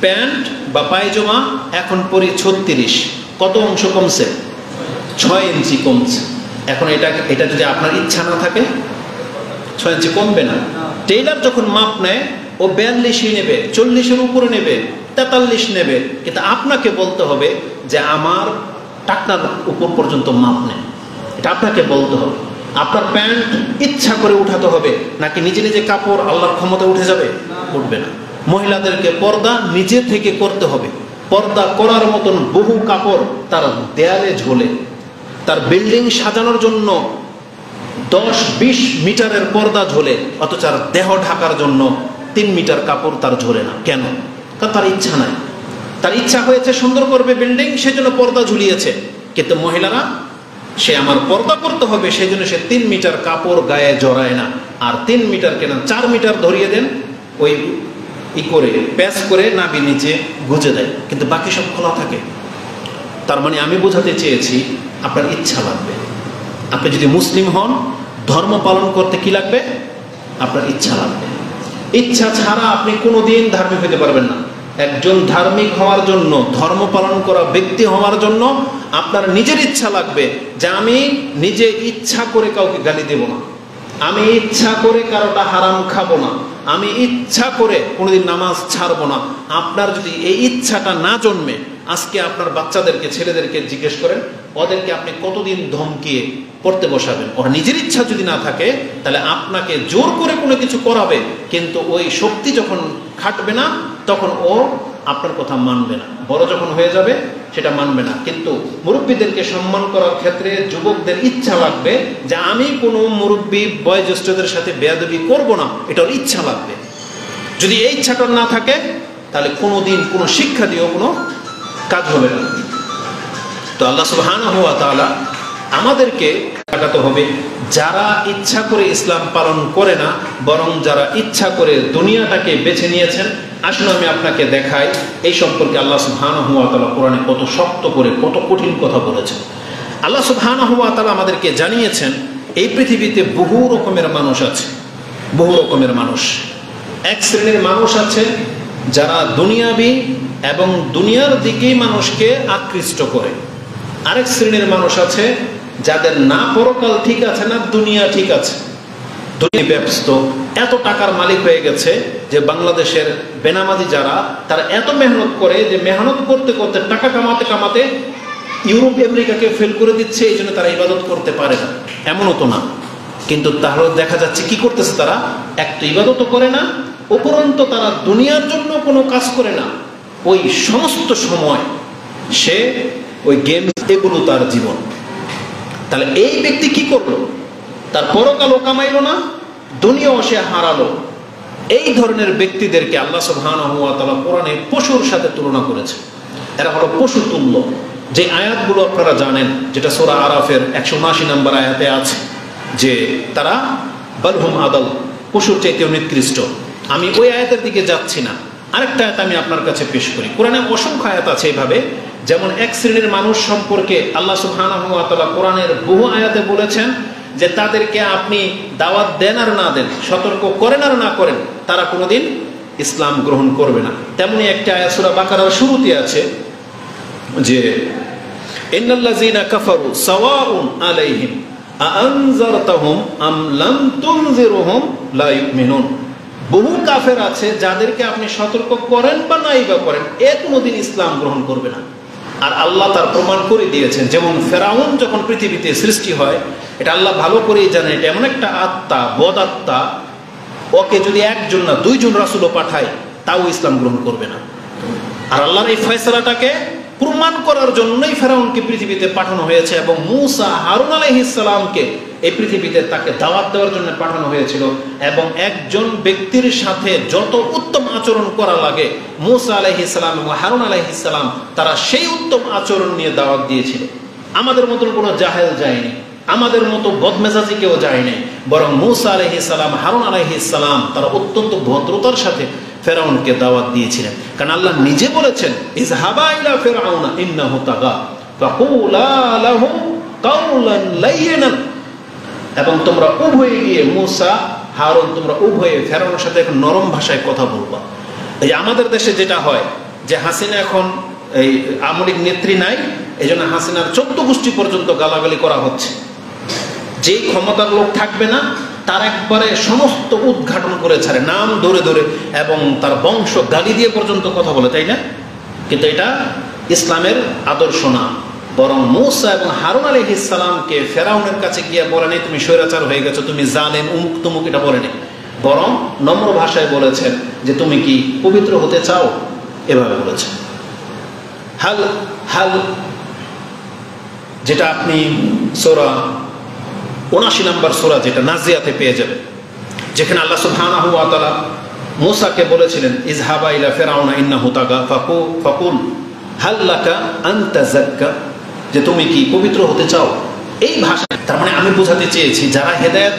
প্যান্ট বা পায়জামা এখন পরি 36। কত অংশ কমছে? 6 ইঞ্চি কমছে। এখন এটা যদি আপনার ইচ্ছা না থাকে 6 ইঞ্চি কমবে না। টেইলার যখন মাপ নেয় ও 42ই নেবে, 40-এর উপরে নেবে, 43 নেবে, কিন্তু আপনাকে বলতে হবে যে আমার টাকনার উপর পর্যন্ত মাপ নেয়, এটা আপনাকে বলতে হবে। আপনার প্যান্ট ইচ্ছা করে উঠাতে হবে, নাকি নিজে নিজে কাপড় আল্লাহর ক্ষমতা উঠে যাবে? উঠবে না। মহিলাদেরকে পর্দা নিজে থেকে করতে হবে। পর্দা করার মতন বহু কাপড় তার দেয়ালে ঝোলে, তার বিল্ডিং সাজানোর জন্য 10-20 মিটারের পর্দা ঝোলে, অথচ আর দেহ ঢাকার জন্য 3 মিটার কাপড় তার ঝোলে না। কেন? কারণ তার ইচ্ছা নাই। তার ইচ্ছা হয়েছে সুন্দর করবে বিল্ডিং, সেজন্য পর্দা ঝুলিয়েছে। কিন্তু মহিলারা, সে আমার পর্দা করতে হবে সেই জন্য সে 3 মিটার কাপড় গায়ে জড়ায় না। আর 3 মিটার কেন, 4 মিটার ধরিয়ে দেন, ওই করে প্যাচ করে নাভি নিচে গুজে দেয়, কিন্তু বাকি সব খোলা থাকে। তার মানে আমি বোঝাতে চেয়েছি আপনার ইচ্ছা লাগবে। আপনি যদি মুসলিম হন, ধর্ম পালন করতে কি লাগবে? আপনার ইচ্ছা লাগবে। ইচ্ছা ছাড়া আপনি কোনোদিন ধার্মিক হতে পারবেন না। একজন ধার্মিক হওয়ার জন্য, ধর্ম পালন করা ব্যক্তি হওয়ার জন্য আপনার নিজের ইচ্ছা লাগবে যে আমি নিজে ইচ্ছা করে কাউকে গালি দেব না, আমি ইচ্ছা করে কারোটা হারাম খাবো না, আমি ইচ্ছা করে কোনোদিন নামাজ ছাড়বো না। আপনার যদি এই ইচ্ছাটা না জন্মে, আজকে আপনার বাচ্চাদেরকে, ছেলেদেরকে জিজ্ঞেস করেন, ওদেরকে আপনি কতদিন ধমকিয়ে পড়তে বসাবেন? ওরা নিজের ইচ্ছা যদি না থাকে, তাহলে আপনাকে জোর করে কোনো কিছু করাবে, কিন্তু ওই শক্তি যখন খাটবে না, তখন ও আপনার কথা মানবে না। বড় যখন হয়ে যাবে সেটা মানবে না। কিন্তু মুরব্বীদেরকে সম্মান করার ক্ষেত্রে যুবকদের ইচ্ছা লাগবে যে আমি কোনো মুরব্বী বয়োজ্যেষ্ঠদের সাথে বেয়াদবি করব না, এটার ইচ্ছা লাগবে। যদি এই ইচ্ছাটা না থাকে, তাহলে কোনোদিন কোনো শিক্ষা দিয়েও কোনো কাজ হবে না। তো আল্লাহ সুবহানাহু ওয়া তাআলা আমাদেরকে তাকাতে হবে যারা ইচ্ছা করে ইসলাম পালন করে না, বরং যারা ইচ্ছা করে দুনিয়াটাকে বেছে নিয়েছেন। আসুন আমি আপনাকে দেখাই এই সম্পর্কে আল্লাহ সুবহানাহু ওয়া তাআলা কোরআনে কত শক্ত করে, কত কঠিন কথা বলেছেন। আল্লাহ সুবহানাহু ওয়া তাআলা আমাদেরকে জানিয়েছেন এই পৃথিবীতে বহু রকমের মানুষ আছে। বহু রকমের মানুষ। এক শ্রেণীর মানুষ আছে যারা দুনিয়াবী এবং দুনিয়ার দিকেই মানুষকে আকৃষ্ট করে। আরেক শ্রেণীর মানুষ আছে যাদের না পরকাল ঠিক আছে, না দুনিয়া ঠিক আছে, দুনিয়া ব্যস্ত, এত টাকার মালিক হয়ে গেছে যে বাংলাদেশের বেনামাজি যারা, তারা এত মেহনত করে যে মেহনত করতে করতে, টাকা কামাতে কামাতে ইউরোপ আমেরিকাকে ফেল করে দিচ্ছে, এই জন্য তারা ইবাদত করতে পারে না। এমনও তো না, কিন্তু তাহলে দেখা যাচ্ছে কি করতেছে তারা? এক তো ইবাদতও করে না, উপরন্ত তারা দুনিয়ার জন্য কোনো কাজ করে না। ওই সমস্ত সময় সে ওই গেম, এগুলো তার জীবন। তাহলে এই ব্যক্তি কি করলো? তার পরকালও কামাইলো না, দুনিয়াও সে হারালো। এই ধরনের ব্যক্তিদেরকে আল্লাহ সুবহানাহু ওয়া তাআলা কোরআনে পশুর সাথে তুলনা করেছে। এরা হলো পশু তুল্য। যে আয়াতগুলো আপনারা জানেন, যেটা সূরা আরাফের 179 নম্বর আয়াতে আছে যে তারা বালহুম আদাল, পশুর চাইতেও নিকৃষ্ট। আমি ওই আয়াতের দিকে যাচ্ছি না, আরেকটা আয়াত আমি আপনার কাছে পেশ করি। কোরআনে অসংখ্য আয়াত আছে এইভাবে। যেমন এক শ্রেণীর মানুষ সম্পর্কে আল্লাহ সুবহানাহু ওয়া তাআলা কোরআনের বহু আয়াতে বলেছেন যে তাদেরকে আপনি দাওয়াত দেন আর না দেন, সতর্ক করেন আর না করেন, তারা কোনোদিন ইসলাম গ্রহণ করবে না। তেমনি একটা আয়াত সূরা বাকারার শুরুতে আছে যে ইন্নাল্লাযীনা কাফারু সাওয়াউন আলাইহিম আআনজারতাহুম আম লাম তুনজিরহুম লা ইউমিনুন। বহু কাফের আছে যাদেরকে আপনি সতর্ক করেন বা নাই বা করেন, এ কোনোদিন ইসলাম গ্রহণ করবে না। আর আল্লাহ তার প্রমাণ করে দিয়েছেন। যেমন ফেরাউন যখন পৃথিবীতে সৃষ্টি হয়, এটা আল্লাহ ভালো করেই জানেন, এটা এমন একটা আত্মা, বদ আত্মা, ওকে যদি একজন না দুইজন রাসূলও পাঠায় তাও ইসলাম গ্রহণ করবে না। আর আল্লাহর এই ফয়সালাটাকে প্রমাণ করার জন্যই ফেরাউনকে পৃথিবীতে পাঠানো হয়েছে, এবং মূসা হারুন আলাইহিস সালামকে এই পৃথিবীতে তাকে দাওয়াত দেওয়ার জন্য পাঠানো হয়েছিল। এবং একজন ব্যক্তির সাথে যত উত্তম আচরণ করা লাগে, মূসা আলাইহিস সালাম এবং হারুন আলাইহিস সালাম তারা সেই উত্তম আচরণ নিয়ে দাওয়াত দিয়েছিল। আমাদের মতন কোনো জাহেল যায়নি, আমাদের মতো বদমেজাজি কেউ যায়নি, বরং মূসা আলাইহিস সালাম, হারুন আলাইহিস সালাম তারা অত্যন্ত ভদ্রতার সাথে ফেরাউনকে দাওয়াত দিয়েছিলেন। কারণ আল্লাহ নিজে বলেছেন, ইযহাবা ইলা ফিরআউনা ইন্নাহু তাগা ফাকুলা লাহু কাওলান লাইয়িনান, এবং তোমরা উভয়ে গিয়ে মূসা, হারুন, তোমরা উভয়ে ফেরাউনের সাথে এক নরম ভাষায় কথা বলবা। এই আমাদের দেশে যেটা হয় যে হাসিনা এখন এই আমলিক নেত্রী নাই, এই জন্য হাসিনার 14 গোষ্ঠী পর্যন্ত গালাগালি করা হচ্ছে। যেই ক্ষমতার লোক থাকবে না তার একবারে সমস্ত উদ্ঘাটন করে ছাড়ে, নাম ধরে ধরে, এবং তার বংশ গালি দিয়ে পর্যন্ত কথা বলে, তাই না? কিন্তু এটা ইসলামের আদর্শ না। বরং মূসা এবং হারুন আলাইহিস সালামকে ফেরাউনের কাছে গিয়ে বলেনি তুমি স্বৈরাচার হয়ে গেছো, তুমি জালেম, উমুক তুমুক, এটা বলেনি। বরং নম্র ভাষায় বলেছেন যে তুমি কি পবিত্র হতে চাও, এভাবে বলেছেন। হাল হাল যেটা আপনি সূরা ৭৯ নম্বর সূরা যেটা নাজিয়াতে পেয়ে যাবেন, যেখানে আল্লাহ সুবহানাহু ওয়া তাআলা মূসাকে বলেছিলেন ইযহাবা ইলা ফিরআউনা ইন্নাহু তাগা ফাকুল হাল লাকা আন তাযাক্কা, যে তুমি কি পবিত্র হতে চাও। এই ভাষা, তার মানে আমি বোঝাতে চেয়েছি যারা হেদায়েত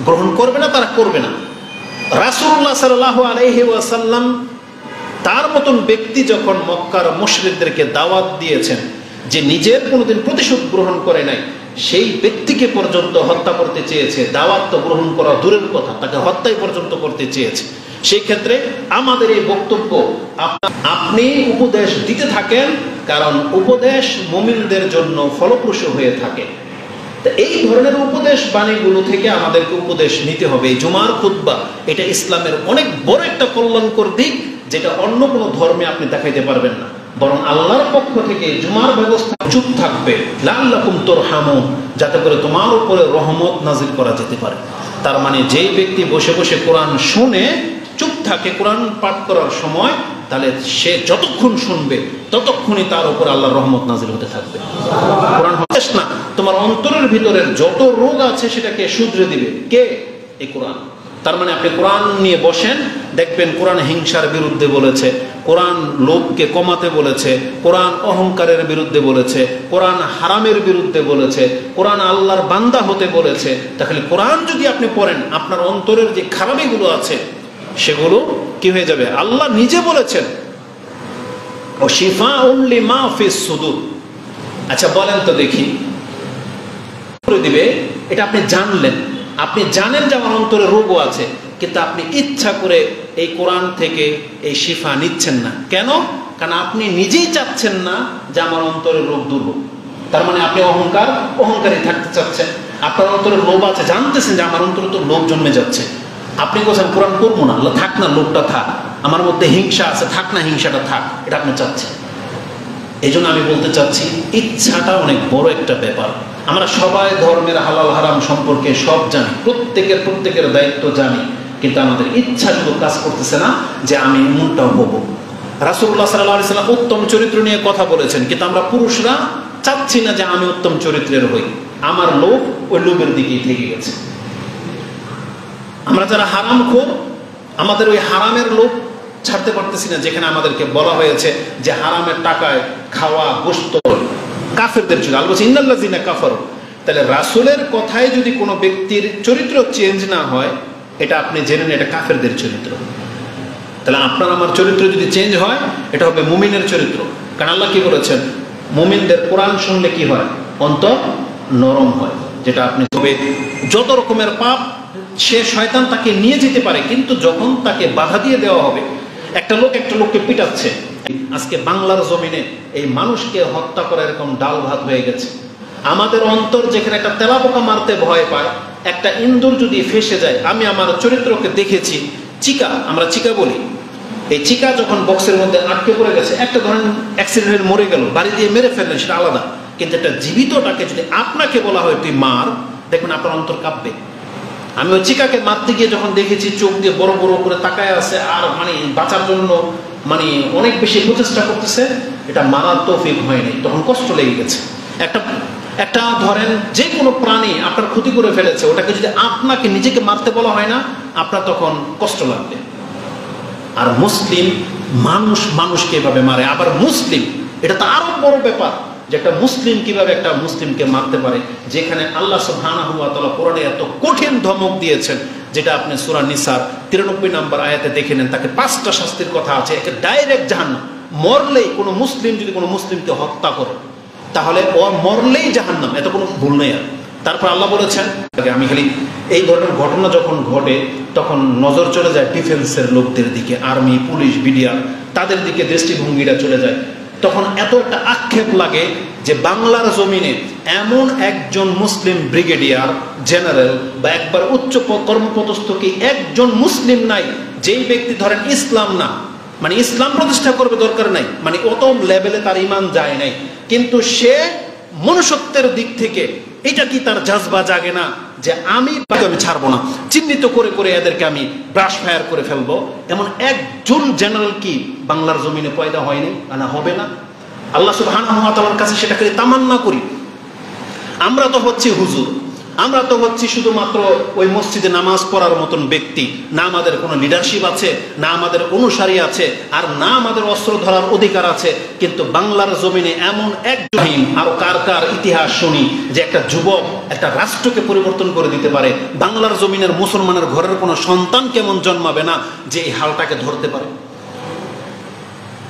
গ্রহণ করবে না তারা করবে না। রাসূলুল্লাহ সাল্লাল্লাহু আলাইহি ওয়াসাল্লাম তার মতন ব্যক্তি যখন মক্কার মুশরিকদেরকে দাওয়াত দিয়েছেন, যে নিজের কোনোদিন প্রতিশোধ গ্রহণ করে নাই, সেই ব্যক্তিকে পর্যন্ত হত্যা করতে চেয়েছে। দাওয়াত তো গ্রহণ করা দূরের কথা, তাকে হত্যাই পর্যন্ত করতে চেয়েছে। সেই ক্ষেত্রে আমাদের এই বক্তব্য, আপনি উপদেশ দিতে থাকেন, কারণ উপদেশ মুমিনদের জন্য ফলপ্রসূ হয়ে থাকে। এই ধরনের উপদেশ বাণীগুলো থেকে আমাদেরকে উপদেশ নিতে হবে। জুমার খুতবা এটা ইসলামের অনেক বড় একটা কল্যাণকর দিক, যেটা অন্য কোনো ধর্মে আপনি দেখাইতে পারবেন না। বরং আল্লাহর পক্ষ থেকে জুমার ব্যবস্থা চুপ থাকবে, লাআল্লাকুম তুরহামুন, যাতে করে তোমার উপরে রহমত নাজিল করা যেতে পারে। তার মানে যেই ব্যক্তি বসে বসে কোরআন শুনে চুপ থাকে কোরআন পাঠ করার সময়, তাহলে সে যতক্ষণ শুনবে ততক্ষণই তার উপর আল্লাহর রহমত নাজিল হতে থাকবে। কোরআন হচ্ছে না, তোমার অন্তরের ভিতরের যত রোগ আছে সেটাকে শুধরে দিবে কে? এই কোরআন। তার মানে আপনি কোরআন নিয়ে বসেন, দেখবেন কোরআন হিংসার বিরুদ্ধে বলেছে, কোরআন লোভকে কমাতে বলেছে, কোরআন অহংকারের বিরুদ্ধে বলেছে, কোরআন হারামের বিরুদ্ধে বলেছে, কোরআন আল্লাহর বান্দা হতে বলেছে। তাহলে কোরআন যদি আপনি পড়েন, আপনার অন্তরের যে খারাপিগুলো আছে সেগুলো কি হয়ে যাবে? আল্লাহ নিজে বলেছেন ও শিফাউন লিমা ফিস সুদুর। আচ্ছা বলেন তো দেখি, করে দিবে এটা আপনি জানলেন, আপনি জানেন যে আমার অন্তরে রোগও আছে, কিন্তু আপনি ইচ্ছা করে এই কোরআন থেকে এই শিফা নিচ্ছেন না। কেন? কারণ আপনি নিজেই চাচ্ছেন না যে আমার অন্তরের রোগ দূর হোক। তার মানে আপনি অহংকারী থাকতে চাচ্ছেন। আপনার অন্তরে লোভ আছে, জানতেছেন যে আমার অন্তরে তো লোভ জন্মে যাচ্ছে, আপনি বলছেন কোরআন করবো না, আল্লাহ থাক না, লোভটা থাক। আমার মধ্যে হিংসা আছে, থাক না, হিংসাটা থাক, এটা আপনি চাচ্ছেন। এই জন্য আমি বলতে চাচ্ছি, ইচ্ছাটা অনেক বড় একটা ব্যাপার। আমরা সবাই ধর্মের হালাল হারাম সম্পর্কে সব জানি, প্রত্যেকের দায়িত্ব জানি, কিন্তু আমাদের ইচ্ছা শুধু কাজ করতেছে না যে আমি এমনটাও হব। রাসূলুল্লাহ সাল্লাল্লাহু আলাইহি ওয়াসাল্লাম উত্তম চরিত্র নিয়ে কথা বলেছেন, কিন্তু আমরা পুরুষরা চাচ্ছি না যে আমি উত্তম চরিত্রের হই। আমার লোভ ওই লোভের দিকেই থেকে গেছে। আমরা যারা হারাম খোর, আমাদের ওই হারামের লোভ ছাড়তে পারতেছি না, যেখানে আমাদেরকে বলা হয়েছে যে হারামের টাকায় খাওয়া গোশত কাফেরদের জন্য। আল্লাহ বলছে ইন্নাল্লাযিনা কাফারু। তাহলে রাসূলের কথায় যদি কোনো ব্যক্তির চরিত্র চেঞ্জ না হয়, এটা আপনি জেনে নেন এটা কাফেরদের চরিত্র। তাহলে আপনার আমার চরিত্র যদি চেঞ্জ হয়, এটা হবে মুমিনের চরিত্র। কারণ আল্লাহ কি বলেছেন? মুমিনদের কোরআন শুনলে কি হয়? অন্তর নরম হয়। যেটা আপনি তবে যত রকমের পাপ সে শয়তান তাকে নিয়ে যেতে পারে, কিন্তু যখন তাকে বাধা দিয়ে দেওয়া হবে, একটা লোককে পিটাচ্ছে, আজকে বাংলার জমিনে এই মানুষকে হত্যা করা এরকম ডাল ভাত হয়ে গেছে। আমাদের অন্তর যেখানে একটা তেলাপোকা মারতে ভয় পায়, একটা ইন্দুর যদি ফেসে যায়, আমি আমার চরিত্রকে দেখেছি, চিকা, আমরা চিকা বলি, এই চিকা যখন বক্সের মধ্যে আটকে পড়ে গেছে, একটা ধরেন অ্যাক্সিডেন্টে মরে গেল, বাড়ি দিয়ে মেরে ফেললেন, সেটা আলাদা। কিন্তু একটা জীবিতটাকে যদি আপনাকে বলা হয় তুই মার, দেখবেন আপনার অন্তর কাঁপবে। আমি ওই চিকাকে মারতে গিয়ে যখন দেখেছি চোখ দিয়ে বড় বড় করে তাকায় আছে আর মানে বাঁচার জন্য মানে অনেক বেশি প্রচেষ্টা করতেছে, এটা মারার তৌফিক হয়নি, তখন কষ্ট লেগে গেছে। একটা ধরেন যে কোনো প্রাণী আপনার ক্ষতি করে ফেলেছে, ওটাকে যদি আপনাকে নিজেকে মারতে বলা হয় না, আপনার তখন কষ্ট লাগবে। আর মুসলিম মানুষ মানুষকে এভাবে মারে, আবার মুসলিম, এটা তো আরো বড় ব্যাপার যে একটা মুসলিম কিভাবে একটা মুসলিমকে মারতে পারে, যেখানে আল্লাহ সুবহানাহু ওয়া তাআলা কোরআনে এত কঠিন ধমক দিয়েছেন, যেটা আপনি সূরা নিসার 93 নম্বর আয়াতে দেখে নেন। তাকে 5টা শাস্তির কথা আছে, একে ডাইরেক্ট জাহান্নাম, মরলেই কোনো মুসলিম যদি কোনো মুসলিমকে হত্যা করে তাহলে ও মরলেই জাহান্নাম, এত কোনো ভুল নেই। আর তারপর আল্লাহ বলেছেন, আমি খালি এই ধরনের ঘটনা যখন ঘটে তখন নজর চলে যায় ডিফেন্সের লোকদের দিকে, আর্মি, পুলিশ, বিডিআর, তাদের দিকে দৃষ্টিভঙ্গিটা চলে যায়। তখন এত একটা আক্ষেপ লাগে যে বাংলার জমিনে এমন একজন মুসলিম ব্রিগেডিয়ার জেনারেল বা একবার উচ্চ কর্মপদস্থ কি একজন মুসলিম নাই, যেই ব্যক্তি ধরেন ইসলাম না, মানে ইসলাম প্রতিষ্ঠা করবে দরকার নাই, মানে অত লেভেলে তার ইমান যায় নাই, কিন্তু সে মনুষ্যত্বের দিক থেকে এটা কি তার জাজবা জাগে না যে আমি ছাড়বো না, চিহ্নিত করে করে এদেরকে আমি ব্রাশ ফায়ার করে ফেলবো, এমন একজন জেনারেল কি বাংলার জমিনে পয়দা হয়নি, না হবে না। আল্লাহ সুবহানাহু ওয়া তাআলার কাছে সেটাকে তামান্না করি। আমরা তো হচ্ছি হুজুর, আমরা তো হচ্ছি শুধুমাত্র ওই মসজিদে নামাজ পড়ার মতন ব্যক্তি, না আমাদের কোনো লিডারশিপ আছে, না আমাদের অনুসারী আছে, আর না আমাদের অস্ত্র ধরার অধিকার আছে। কিন্তু বাংলার জমিনে এমন একজন, আর কার কার ইতিহাস শুনি যে একটা যুবক একটা রাষ্ট্রকে পরিবর্তন করে দিতে পারে। বাংলার জমিনের মুসলমানের ঘরের কোনো সন্তান কেমন জন্মাবে না যে এই হালটাকে ধরতে পারে?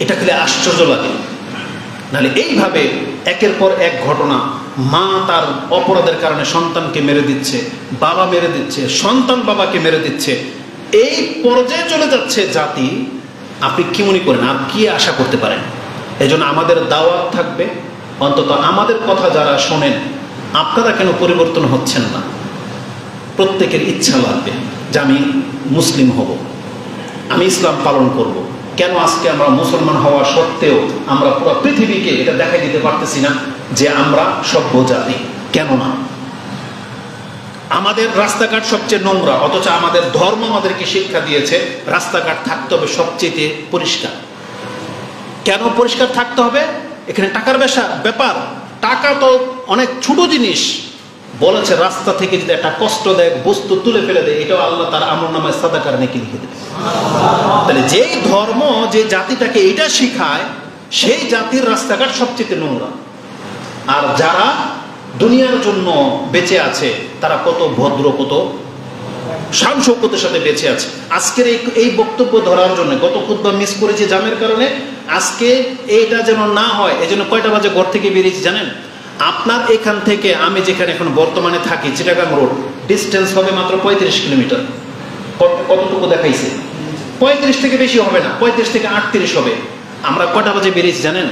এটা খেলে আশ্চর্য লাগে। নাহলে এইভাবে একের পর এক ঘটনা, মা তার অপরাধের কারণে সন্তানকে মেরে দিচ্ছে, বাবা মেরে দিচ্ছে, সন্তান বাবাকে মেরে দিচ্ছে, এই পর্যায়ে চলে যাচ্ছে জাতি। আপনি কি মনে করেন আর কি আশা করতে পারেন? এই জন্য আমাদের দাওয়াত থাকবে, অন্তত আমাদের কথা যারা শোনেন, আপনারা কেন পরিবর্তন হচ্ছেন না? প্রত্যেকের ইচ্ছা লাগবে যে আমি মুসলিম হব, আমি ইসলাম পালন করব। কেন আজকে আমরা মুসলমান হওয়া সত্ত্বেও আমরা পুরো পৃথিবীকে এটা দেখাই দিতে পারতেছি না যে আমরা সভ্য জাতি? কেন না? আমাদের রাস্তাঘাট সবচেয়ে নোংরা, অথচ আমাদের ধর্ম আমাদেরকে শিক্ষা দিয়েছে রাস্তাঘাট থাকতে হবে সবচেয়ে পরিষ্কার। কেন পরিষ্কার থাকতে হবে? এখানে টাকার ব্যাপার। টাকা তো অনেক ছোট জিনিস। বলেছে রাস্তা থেকে যদি একটা কষ্টদায়ক বস্তু তুলে ফেলে দেয়, এটাও আল্লাহ তার আমলনামায় সাদাকার নেকি লিখে দেবে। তাহলে যেই ধর্ম যে জাতিটাকে এটা শিখায়, সেই জাতির রাস্তাঘাট সবচেয়ে নোংরা। আর যারা দুনিয়ার জন্য বেঁচে আছে তারা কত ভদ্র, কত শান শৌকতের সাথে বেঁচে আছে। আজকের এই বক্তব্য ধরার জন্য গত খুতবা মিস করেছি জামের কারণে, আজকে এইটা যেন না হয় এজন্য কয়টা বাজে ঘর থেকে বেরিয়েছি জানেন? আপনার এখান থেকে আমি যেখানে এখন বর্তমানে থাকি, চিটাগাং রোড, ডিস্টেন্স হবে মাত্র 35 কিলোমিটার। কতটুকু দেখাইছে? 35 থেকে বেশি হবে না, 35 থেকে 38 হবে। আমরা কয়টা বাজে বেরিয়েছি জানেন?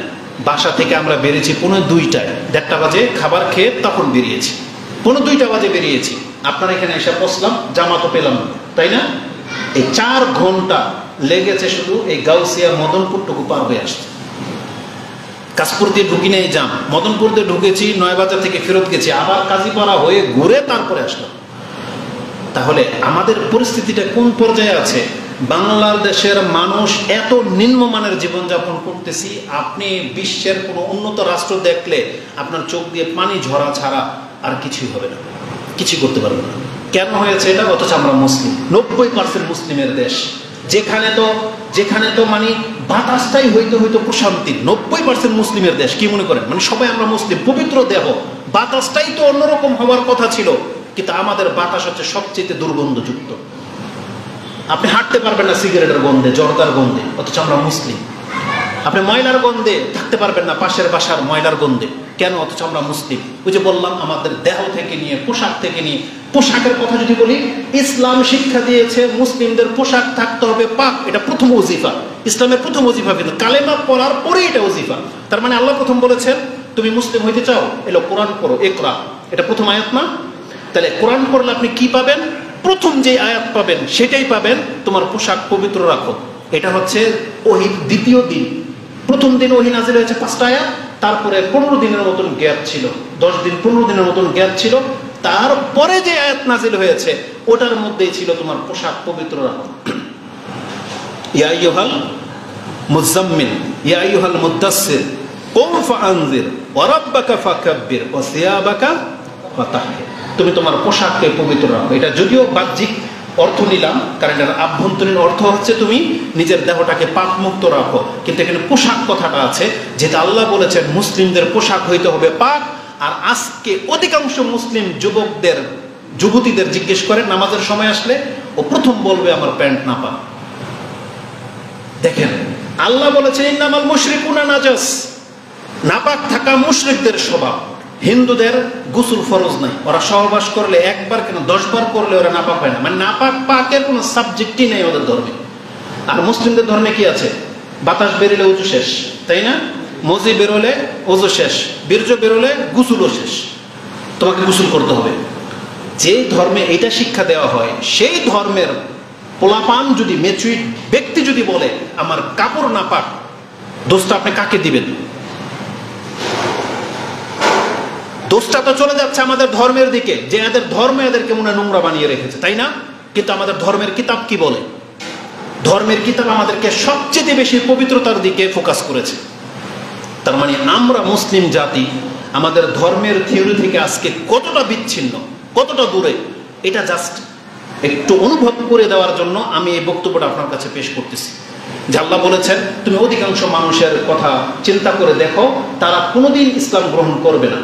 বাসা থেকে আমরা বেরিয়েছি 1:45, 1:30 বাজে খাবার খেয়ে তখন বেরিয়েছি, 1:45 বাজে বেরিয়েছি। আপনার এখানে এসে পৌঁছলাম, জামাতও পেলাম, তাই না? এই 4 ঘন্টা লেগেছে শুধু এই গাউসিয়া মদনপুরটুকু পার হয়ে আসছে। কাশপুর দিয়ে ঢুকি নেই জাম, মদনপুর দিয়ে ঢুকেছি, 9 বাজার থেকে ফেরত গেছি, আবার কাজীপাড়া হয়ে ঘুরে তারপরে আসলাম। তাহলে আমাদের পরিস্থিতিটা কোন পর্যায়ে আছে? বাংলাদেশের মানুষ এত নিম্নমানের জীবনযাপন করতেছি, আপনি বিশ্বের কোনো উন্নত রাষ্ট্র দেখলে আপনার চোখ দিয়ে পানি ঝরা ছাড়া আর কিছুই হবে না, কিছু করতে পারবেন না। কেন হয়েছে এটা? অথচ আমরা মুসলিম, 90% মুসলিমের দেশ, যেখানে তো মানে বাতাসটাই হইতো প্রশান্তি। 90% মুসলিমের দেশ, কি মনে করেন? মানে সবাই আমরা মুসলিম, পবিত্র দেহ, বাতাসটাই তো অন্যরকম হওয়ার কথা ছিল, কিন্তু আমাদের বাতাস হচ্ছে সবচেয়ে দুর্গন্ধযুক্ত। আপনি হাঁটতে পারবেন না সিগারেটের গন্ধে, জর্দার গন্ধে, অথচ আমরা মুসলিম। আপনি ময়লার গন্ধে থাকতে পারবেন না, পাশের বাসার ময়লার গন্ধে, কেন? অথচ আমরা মুসলিম। ওই যে বললাম, আমাদের দেহ থেকে নিয়ে, পোশাক থেকে নিয়ে, পোশাকের কথা যদি বলি, ইসলাম শিক্ষা দিয়েছে মুসলিমদের পোশাক থাকতে হবে পাক, এটা প্রথম ওজিফা, ইসলামের প্রথম ওজিফা। কিন্তু কালেমা পড়ার পরে এটা ওজিফা। তার মানে আল্লাহ প্রথম বলেছেন তুমি মুসলিম হইতে চাও, এলো কোরআন পড়ো, ইকরা, এটা প্রথম আয়াত না? তাহলে কোরআন পড়লে আপনি কি পাবেন? প্রথম যে আয়াত পাবেন সেটাই পাবেন, তোমার পোশাক পবিত্র রাখো। এটা হচ্ছে ওহী দ্বিতীয় দিন। প্রথম দিন ওহী নাযিল হয়েছে 5টা আয়াত, তারপরে 15 দিনের মতন গ্যাপ ছিল, 10 দিন 15 দিনের মতন গ্যাপ ছিল, তারপরে যে আয়াত নাজিল হয়েছে ওটার মধ্যেই ছিল তোমার পোশাক পবিত্র রাখো। ইয়া আইয়ুহাল মুযাম্মিল ইয়া আইয়ুহাল মুদ্দাসসির কুম ফাআনজির ওয়া রাব্বাকা ফাকাব্বির ওয়া সিয়াবাকা ফাতাহহির। তুমি তোমার পোশাককে পবিত্র রাখো। এটা যদিও বাহ্যিক অর্থ নিলাম, কারণ এটার আভ্যন্তরীণ অর্থ হচ্ছে তুমি নিজের দেহটাকে পাপ মুক্ত রাখো, কিন্তু এখানে পোশাক কথাটা আছে, যেটা আল্লাহ বলেছেন মুসলিমদের পোশাক হইতে হবে পাক। আর আজকে অধিকাংশ মুসলিম যুবকদের যুবতীদের জিজ্ঞেস করে নামাজের সময় আসলে, ও প্রথম বলবে আমার প্যান্ট না পাক। দেখেন আল্লাহ বলেছেন ইন্নামাল মুশরিকুনা নাজাস, নাপাক থাকা মুশরিকদের স্বভাব। হিন্দুদের গোসল ফরজ নাই, ওরা সহবাস করলে একবার কেন 10 বার করলে ওরা নাপাক হয় না, মানে নাপাক পাকের কোনো সাবজেক্টই নেই ওদের ধর্মে। আর মুসলিমদের ধর্মে কি আছে? বাতাস বেরোলে উজু শেষ, তাই না? মজি বেরোলে ওযু শেষ, বীর্য বেরোলে গোসলও শেষ, তোমাকে গোসল করতে হবে। যে ধর্মে এটা শিক্ষা দেওয়া হয় সেই ধর্মের পোলাপান যদি ম্যাচুইড ব্যক্তি যদি বলে আমার কাপড় নাপাক, দোষটা আপনি কাকে দিবেন? দোষটা তো চলে যাচ্ছে আমাদের ধর্মের দিকে, যে এদের ধর্ম এদেরকে মনে নোংরা বানিয়ে রেখেছে, তাই না? কিন্তু আমাদের ধর্মের কিতাব কি বলে? ধর্মের কিতাব আমাদেরকে সবচেয়ে বেশি পবিত্রতার দিকে ফোকাস করেছে। তার মানে আমরা মুসলিম জাতি আমাদের ধর্মের থিওরি থেকে আজকে কতটা বিচ্ছিন্ন, কতটা দূরে, এটা জাস্ট একটু অনুভব করে দেওয়ার জন্য আমি এই বক্তব্যটা আপনার কাছে পেশ করতেছি। যে আল্লাহ বলেছেন তুমি অধিকাংশ মানুষের কথা চিন্তা করে দেখো, তারা কোনোদিন ইসলাম গ্রহণ করবে না।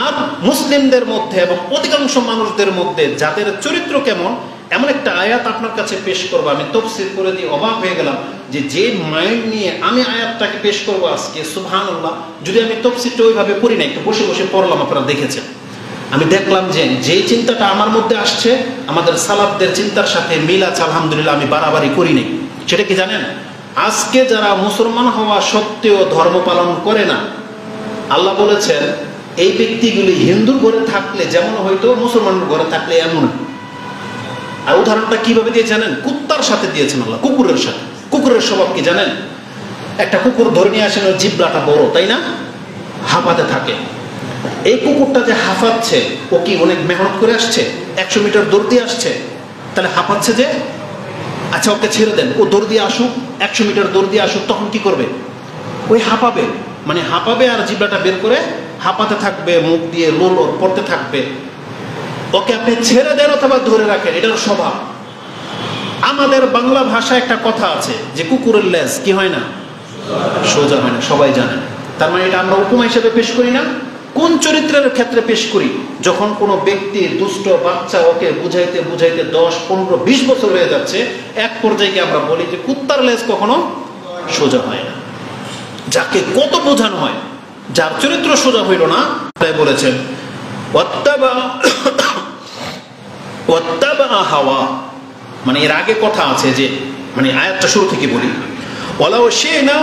আর মুসলিমদের মধ্যে এবং অধিকাংশ মানুষদের মধ্যে যাদের চরিত্র কেমন, এমন একটা আয়াত আপনার কাছে পেশ করবো। আমি তাফসীর করে দিয়ে অবাক হয়ে গেলাম যে মাইন্ড নিয়ে আমি আয়াতটাকে পেশ করবো আজকে, সুবহানাল্লাহ। যদি আমি তাফসীরটা ওইভাবে পড়ি না, একটু বসে বসে পড়লাম, আপনারা দেখেছেন, আমি দেখলাম যে চিন্তাটা আমার মধ্যে আসছে আমাদের সালাফদের চিন্তার সাথে মিল আছে, আলহামদুলিল্লাহ। আমি বাড়াবাড়ি করি নাই। সেটা কি জানেন? আজকে যারা মুসলমান হওয়া সত্ত্বেও ধর্ম পালন করে না, আল্লাহ বলেছেন এই ব্যক্তিগুলি হিন্দুর ঘরে থাকলে যেমন হয়তো মুসলমানের ঘরে থাকলে এমন। আর উদাহরণটা কিভাবে দিয়ে জানেন? কুত্তার সাথে দিয়েছেন আল্লাহ, কুকুরের সাথে। কুকুরের স্বভাব কি জানেন? একটা কুকুর ধরে নিয়ে আসেন, ওর জিহ্বাটা বড়, তাই না? হাঁপাতে থাকে। এই কুকুরটা যে হাঁপাচ্ছে, ও কি অনেক মেহনত করে আসছে? 100 মিটার দৌড় দিয়ে আসছে, তাহলে হাঁপাচ্ছে যে, আচ্ছা ওকে ছেড়ে দেন, ও দৌড় দিয়ে আসুক, 100 মিটার দৌড় দিয়ে আসুক, তখন কি করবে? ওই হাঁপাবে, মানে হাঁপাবে আর জিহ্বাটা বের করে হাঁপাতে থাকবে, মুখ দিয়ে লোল পড়তে থাকবে। ওকে আপনি ছেড়ে দেন অথবা ধরে রাখেন, এটার স্বভাব। আমাদের বাংলা ভাষায় একটা কথা আছে যে কুকুরের লেজ কি হয় না? সোজা হয় না, সবাই জানেন। তার মানে এটা আমরা উপমা হিসেবে পেশ করি না? কোন চরিত্রের ক্ষেত্রে পেশ করি? যখন কোনো ব্যক্তি দুষ্ট বাচ্চা, ওকে বুঝাইতে বুঝাইতে 10, 15, 20 বছর হয়ে যাচ্ছে, এক পর্যায়ে আমরা বলি যে কুত্তার লেজ কখনো সোজা হয় না। যাকে কত বোঝানো হয়, যার চরিত্র সোজা হইল না, তাই বলেছেন ওয়াত্তাবা হাওয়া। মানে এর আগে কথা আছে যে, মানে আয়াতটা শুরু থেকে বলি, ওয়ালাউ শি'না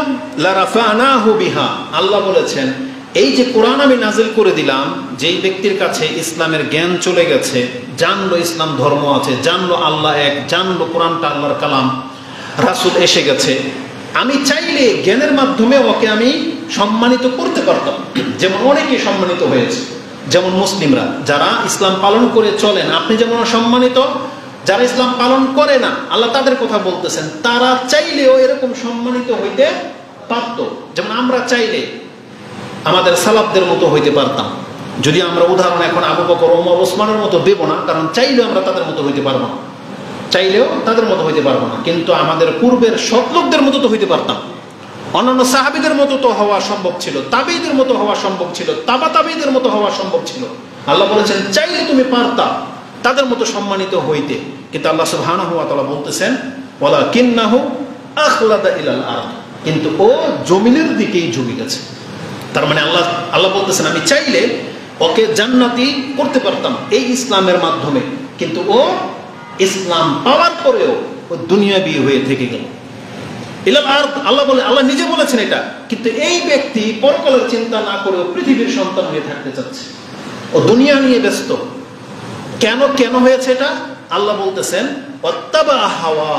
লারাফানাহু বিহা। আল্লাহ বলেছেন এই যে কোরআন আমি নাজিল করে দিলাম, যেই ব্যক্তির কাছে ইসলামের জ্ঞান চলে গেছে, জানলো ইসলাম ধর্ম আছে, জানলো আল্লাহ এক, জানলো কোরআনটা আল্লাহর কালাম, রাসূল এসে গেছে, আমি চাইলে জ্ঞানের মাধ্যমে ওকে আমি সম্মানিত করতে পারতাম। যেমন অনেকে সম্মানিত হয়েছে, যেমন মুসলিমরা যারা ইসলাম পালন করে চলেন, আপনি যেমন সম্মানিত, যারা ইসলাম পালন করে না, আল্লাহ তাদের কথা বলতেছেন, তারা চাইলেও এরকম সম্মানিত হইতে পারত। যেমন আমরা চাইলে আমাদের সালাফদের মতো হইতে পারতাম। যদি আমরা উদাহরণ এখন আবু বকর, ওমর, ওসমানের মতো দেব না, কারণ চাইলেও আমরা তাদের মতো হইতে পারবো না, চাইলেও তাদের মতো হইতে পারবো না। কিন্তু আমাদের পূর্বের সৎ লোকদের মতো তো হইতে পারতাম, অন্যান্য সাহাবীদের মতো তো হওয়া সম্ভব ছিল, তাবেঈদের মতো হওয়া সম্ভব ছিল, তাবা তাবেঈদের মতো হওয়া সম্ভব ছিল। আল্লাহ বলেছেন চাইলে তুমি পারতা তাদের মতো সম্মানিত হইতে। কিন্তু আল্লাহ সুবহানাহু ওয়া তাআলা বলতেছেন ওয়ালাকিন্নাহু আখলাদা ইলাল আরদ, কিন্তু ও জমিনের দিকেই ঝুঁকে গেছে। তার মানে আল্লাহ বলতেছেন আমি চাইলে ওকে জান্নাতি করতে পারতাম এই ইসলামের মাধ্যমে, কিন্তু ও ইসলাম পাওয়ার পরেও ও দুনিয়াবি হয়ে থেকে গেল। ইলাল আরদ আল্লাহ বলে, আল্লাহ নিজে বলেছেন এটা। কিন্তু এই ব্যক্তি পরকালের চিন্তা না করেও পৃথিবীর সন্তান হয়ে থাকতে চাচ্ছে, ও দুনিয়া নিয়ে ব্যস্ত। কেন হয়েছে এটা? আল্লাহ বলতেছেন ওয়াত্তাবা হাওয়া।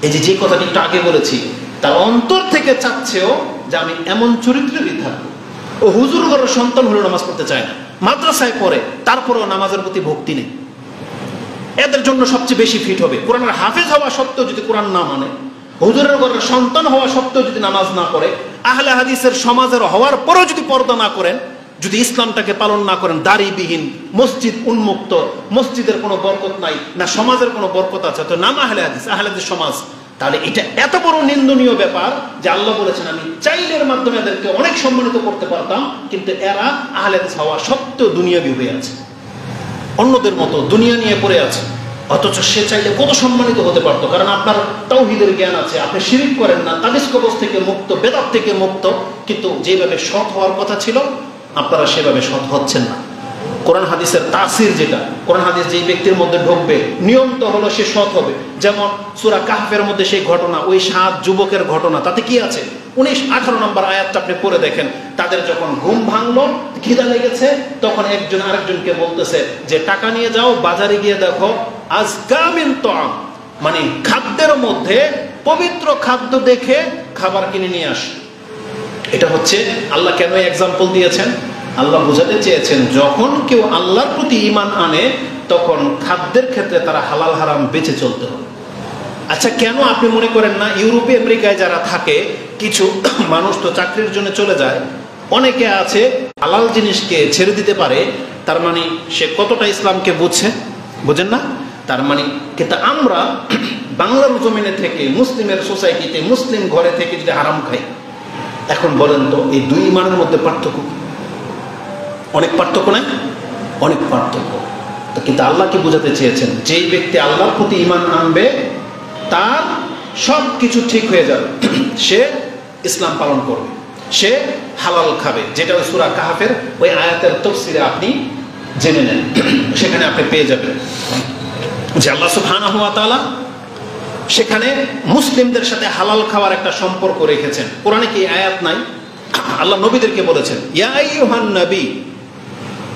এই যে কথাটি একটু আগে বলেছি, তার অন্তর থেকে চাচ্ছেও যে আমি এমন চরিত্রেরই থাকবো। ও হুজুর ঘরের সন্তান হলেও নামাজ পড়তে চায় না, মাদ্রাসায় পড়ে, তারপরেও নামাজের প্রতি ভক্তি নেই, এদের জন্য সবচেয়ে বেশি ফিট হবে। কোরআনের হাফেজ হওয়া সত্ত্বেও যদি কোরআন না মানে, হুজুরের ঘরের সন্তান হওয়া সত্ত্বেও যদি নামাজ না পড়ে, আহলে হাদিসের সমাজের হওয়ার পরেও যদি পর্দা না করেন, যদি ইসলামটাকে পালন না করেন, দাড়িবিহীন, মসজিদ উন্মুক্ত, মসজিদের কোনো বরকত নাই, না সমাজের কোনো বরকত আছে, তো নাম আহলে হাদিস, আহলে হাদিস সমাজ, তাহলে এটা এত বড় নিন্দনীয় ব্যাপার যে আল্লাহ বলেছেন আমি চাইলের মাধ্যমে এদেরকে অনেক সম্মানিত করতে পারতাম, কিন্তু এরা আহলে হাদিস হওয়া সত্ত্বেও দুনিয়াবি হয়ে আছে, অন্যদের মতো দুনিয়া নিয়ে পড়ে আছে। অথচ সে চাইলে কত সম্মানিত হতে পারতো, কারণ আপনার তাওহীদের জ্ঞান আছে, আপনি শিরক করেন না, তাবিজ কবজ থেকে মুক্ত, বেদাত থেকে মুক্ত, কিন্তু যেভাবে সৎ হওয়ার কথা ছিল আপনারা সেভাবে সৎ হচ্ছেন না। কোরআন হাদিসের তাসির যেটা, কোরআন হাদিস যেই ব্যক্তির মধ্যে ঢুকবে নিয়ম তো হলো সে সৎ হবে। যেমন সূরা কাহফের মধ্যে সেই ঘটনা, ওই 7 যুবকের ঘটনা, তাতে কি আছে 19-18 নম্বর আয়াতটা আপনি পড়ে দেখেন। তাদের যখন ঘুম ভাঙলো, খিদা লেগেছে, তখন একজন আরেকজনকে বলতেছে যে টাকা নিয়ে যাও, বাজারে গিয়ে দেখো আজকা মিন তাআম, মানে খাদ্যের মধ্যে পবিত্র খাদ্য দেখে খাবার কিনে নিয়ে আস। এটা হচ্ছে আল্লাহ কেন এক্সাম্পল দিয়েছেন, আল্লাহ বোঝাতে চেয়েছেন যখন কেউ আল্লাহর প্রতি ঈমান আনে তখন খাদ্যের ক্ষেত্রে তারা হালাল হারাম বেঁচে চলতে হবে। আচ্ছা, কেন আপনি মনে করেন না ইউরোপে আমেরিকায় যারা থাকে, কিছু মানুষ তো চাকরির জন্য চলে যায়, অনেকে আছে হালাল জিনিসকে ছেড়ে দিতে পারে, তার মানে সে কতটা ইসলামকে বুঝছে, বোঝেন না? তার মানে কিন্তু আমরা বাংলার জমিনে থেকে, মুসলিমের সোসাইটিতে, মুসলিম ঘরে থেকে যদি হারাম খাই, এখন বলেন তো এই দুই ঈমানের মধ্যে পার্থক্য? অনেক পার্থক্য না? অনেক পার্থক্য। কিন্তু আল্লাহ কি বোঝাতে চেয়েছেন, যেই ব্যক্তি আল্লাহর প্রতি ঈমান আনবে তার সব কিছু ঠিক হয়ে যাবে, সে ইসলাম পালন করবে, সে হালাল খাবে, যেটা ওই সূরা কাহফের ওই আয়াতের তাফসীরে আপনি জেনে নেন, সেখানে আপনি পেয়ে যাবেন যে আল্লাহ সুবহানাহু ওয়া তাআলা সেখানে মুসলিমদের সাথে হালাল খাওয়ার একটা সম্পর্ক রেখেছেন। কোরআনে কি আয়াত নাই? আল্লাহ নবীদেরকে বলেছেন ইয়া আইয়ুহান নবী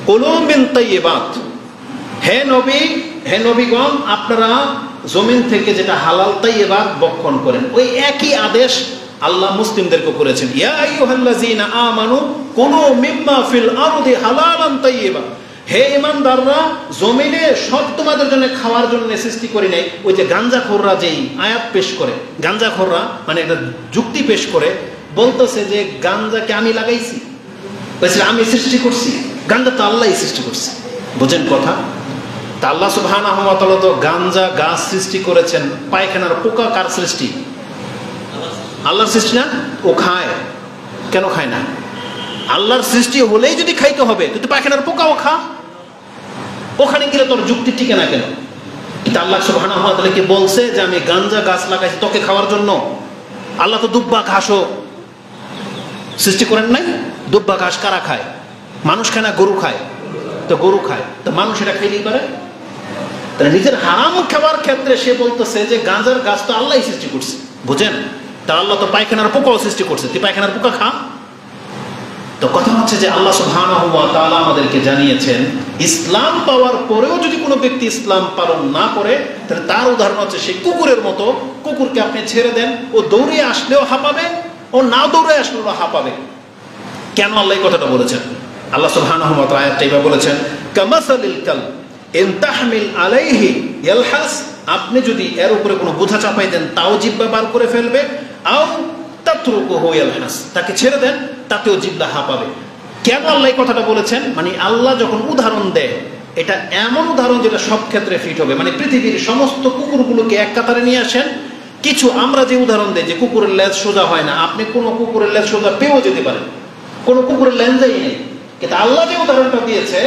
কুলু মিন তাইয়্যিবাত, হে নবী, হে নবীগণ, আপনারা জমিন থেকে যেটা হালাল তাইয়্যিবাত ভক্ষণ করেন। ওই একই আদেশ আল্লাহ মুসলিমদেরকে করেছেন, ইয়া আইয়ুহাল্লাযীনা আমানু কুলু মিম্মা ফিল আরদি হালালান তাইয়্যিবা, হে ঈমানদাররা, জমিনে সব তোমাদের জন্য খাওয়ার জন্য সৃষ্টি করি নাই। ওই যে গাঞ্জাখোররা যেই আয়াত পেশ করে, গাঞ্জাখোররা মানে একটা যুক্তি পেশ করে বলতেছে যে গাঞ্জাকে আমি লাগাইছি, আমি সৃষ্টি করছি, গাঞ্জা তো আল্লাহই সৃষ্টি করছে। বুঝেন কথা? তা আল্লাহ সুবহানাহু ওয়া তাআলা তো গাঞ্জা গাছ সৃষ্টি করেছেন, পায়খানার পোকা কার সৃষ্টি? আল্লাহর সৃষ্টি না? ও খায়, কেন খায় না? আল্লাহর সৃষ্টি হলেই যদি খাইতে হবে, তুই তো পায়খানার পোকাও খা, ওখানে গেলে তোর যুক্তি টিকে না কেন? কিন্তু আল্লাহ সুবহানাহু ওয়া তাআলা কি বলছে যে আমি গাঞ্জা গাছ লাগাইছি তোকে খাওয়ার জন্য? আল্লাহ তো দুব্বা ঘাসও সৃষ্টি করেন নাই। দুব্বা ঘাস কারা খায়? মানুষ খায় না গরু খায়? তো গরু খায়, তো মানুষ এটা খাইলেই পারে? তাহলে নিজের হারাম খাওয়ার ক্ষেত্রে সে বলতেছে যে গাঁজার গাছ তো আল্লাহই সৃষ্টি করছে। বুঝেন? তা আল্লাহ তো পায়খানার পোকাও সৃষ্টি করছে, তুই পায়খানার পোকা খা। তো কথা হচ্ছে যে আল্লাহ সুবহানাহু ওয়া তাআলা আমাদেরকে জানিয়েছেন ইসলাম পাওয়ার পরেও যদি কোনো ব্যক্তি ইসলাম পালন না করে, তাহলে তার উদাহরণ হচ্ছে সেই কুকুরের মতো। কুকুরকে আপনি ছেড়ে দেন, ও দৌড়ে আসলেও হাঁপাবে, ও না দৌড়ে আসলেও হাঁপাবে। কেন আল্লাহ এই কথাটা বলেছেন? আল্লাহ সুবহানাহু ওয়া তাআলা আয়াতটা এইভাবে বলেছেন, কামাসালিল কালব ইন তাহমিল আলাইহি ইয়ালহাস, আপনি যদি এর উপরে কোনো বোঝা চাপাই দেন তাও জিহ্বা বার করে ফেলবে, আও তাতরুকুহু ইয়ালহাস, তাকে ছেড়ে দেন তাতেও জিহ্বা হাঁপাবে। কেন আল্লাহ এই কথাটা বলেছেন? মানে আল্লাহ যখন উদাহরণ দেয়, এটা এমন উদাহরণ যেটা সব ক্ষেত্রে ফিট হবে। মানে পৃথিবীর সমস্ত কুকুরগুলোকে এক কাতারে নিয়ে আসেন, কিছু আমরা যে উদাহরণ দেই যে কুকুরের লেজ সোজা হয় না, আপনি কোনো কুকুরের লেজ সোজা পেয়েও যেতে পারেন, কোনো কুকুরের লেন্সই নেই। কিন্তু আল্লাহ যে উদাহরণটা দিয়েছে,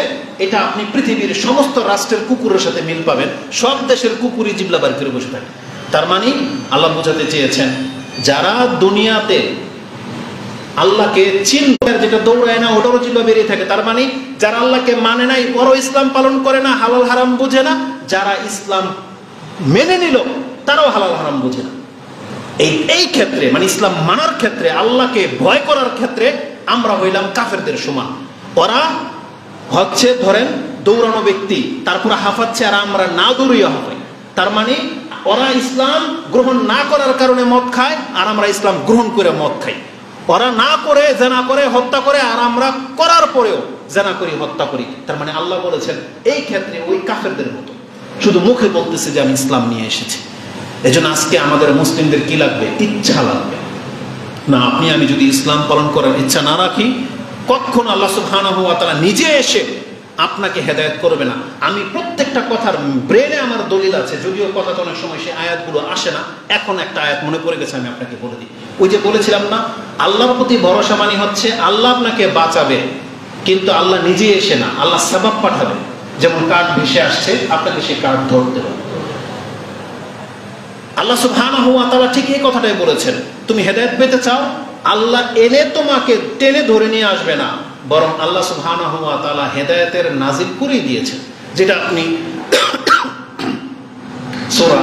এটা আপনি পৃথিবীর সমস্ত রাষ্ট্রের কুকুরের সাথে মিল পাবেন। সব দেশের কুকুরই জিবলা বার করে বসে থাকে। তার মানে আল্লাহ বোঝাতে চেয়েছেন যারা দুনিয়াতে আল্লাহকে চিনবে, যেটা দৌড়ায় না ওটারও জিহ্বা বেরিয়ে থাকে। তার মানে যারা আল্লাহকে মানে নাই, ওরাও ইসলাম পালন করে না, হালাল হারাম বুঝে না। যারা ইসলাম মেনে নিল, তারাও হালাল হারাম বুঝে না। এই ক্ষেত্রে মানে ইসলাম মানার ক্ষেত্রে, আল্লাহকে ভয় করার ক্ষেত্রে আমরা হইলাম কাফেরদের সমান। ওরা হচ্ছে ধরেন দৌড়ানো ব্যক্তি, তারপরে হাঁফাচ্ছে, আর আমরা না দৌড়িয়ে হাঁফাই। তার মানে ওরা ইসলাম গ্রহণ না করার কারণে মদ খায়, আর আমরা ইসলাম গ্রহণ করে মদ খাই। ওরা না করে, জেনা করে, হত্যা করে, আর আমরা করার পরেও জানা করি, হত্যা করি। তার মানে আল্লাহ বলেছেন এই ক্ষেত্রে ওই কাফেরদের মতো শুধু মুখে বলতেছে যে আমি ইসলাম নিয়ে এসেছি। এজন্য আজকে আমাদের মুসলিমদের কি লাগবে? ইচ্ছা লাগবে। না, আপনি আমি যদি ইসলাম পালন করার ইচ্ছা না রাখি, কখনো আল্লাহ সুবহানাহু ওয়া তাআলা নিজে এসে আপনাকে হেদায়েত করবে না। আমি প্রত্যেকটা কথার ব্রেনে আমার দলিল আছে, যদিও কথাটা অনেক সময় সে আয়াতগুলো আসে না। এখন একটা আয়াত মনে পড়ে গেছে, আমি আপনাকে বলে দিই। ওই যে বলেছিলাম না, আল্লাহর প্রতি ভরসা মানি হচ্ছে আল্লাহ আপনাকে বাঁচাবে, কিন্তু আল্লাহ নিজে এসে না, আল্লাহ সাবাব পাঠাবে। যেমন কাঠ ভেসে আসছে, আপনাকে সে কাঠ ধরতে হবে। আল্লাহ সুবহানাহু ওয়া তাআলা ঠিক এই কথাটাই বলেছেন, তুমি হেদায়েত পেতে চাও, আল্লাহ এনে তোমাকে টেনে ধরে নিয়ে আসবে না, বরং আল্লাহ সুবহানাহু ওয়া তাআলা হেদায়েতের নাজিল করে দিয়েছেন। যেটা আপনি সূরা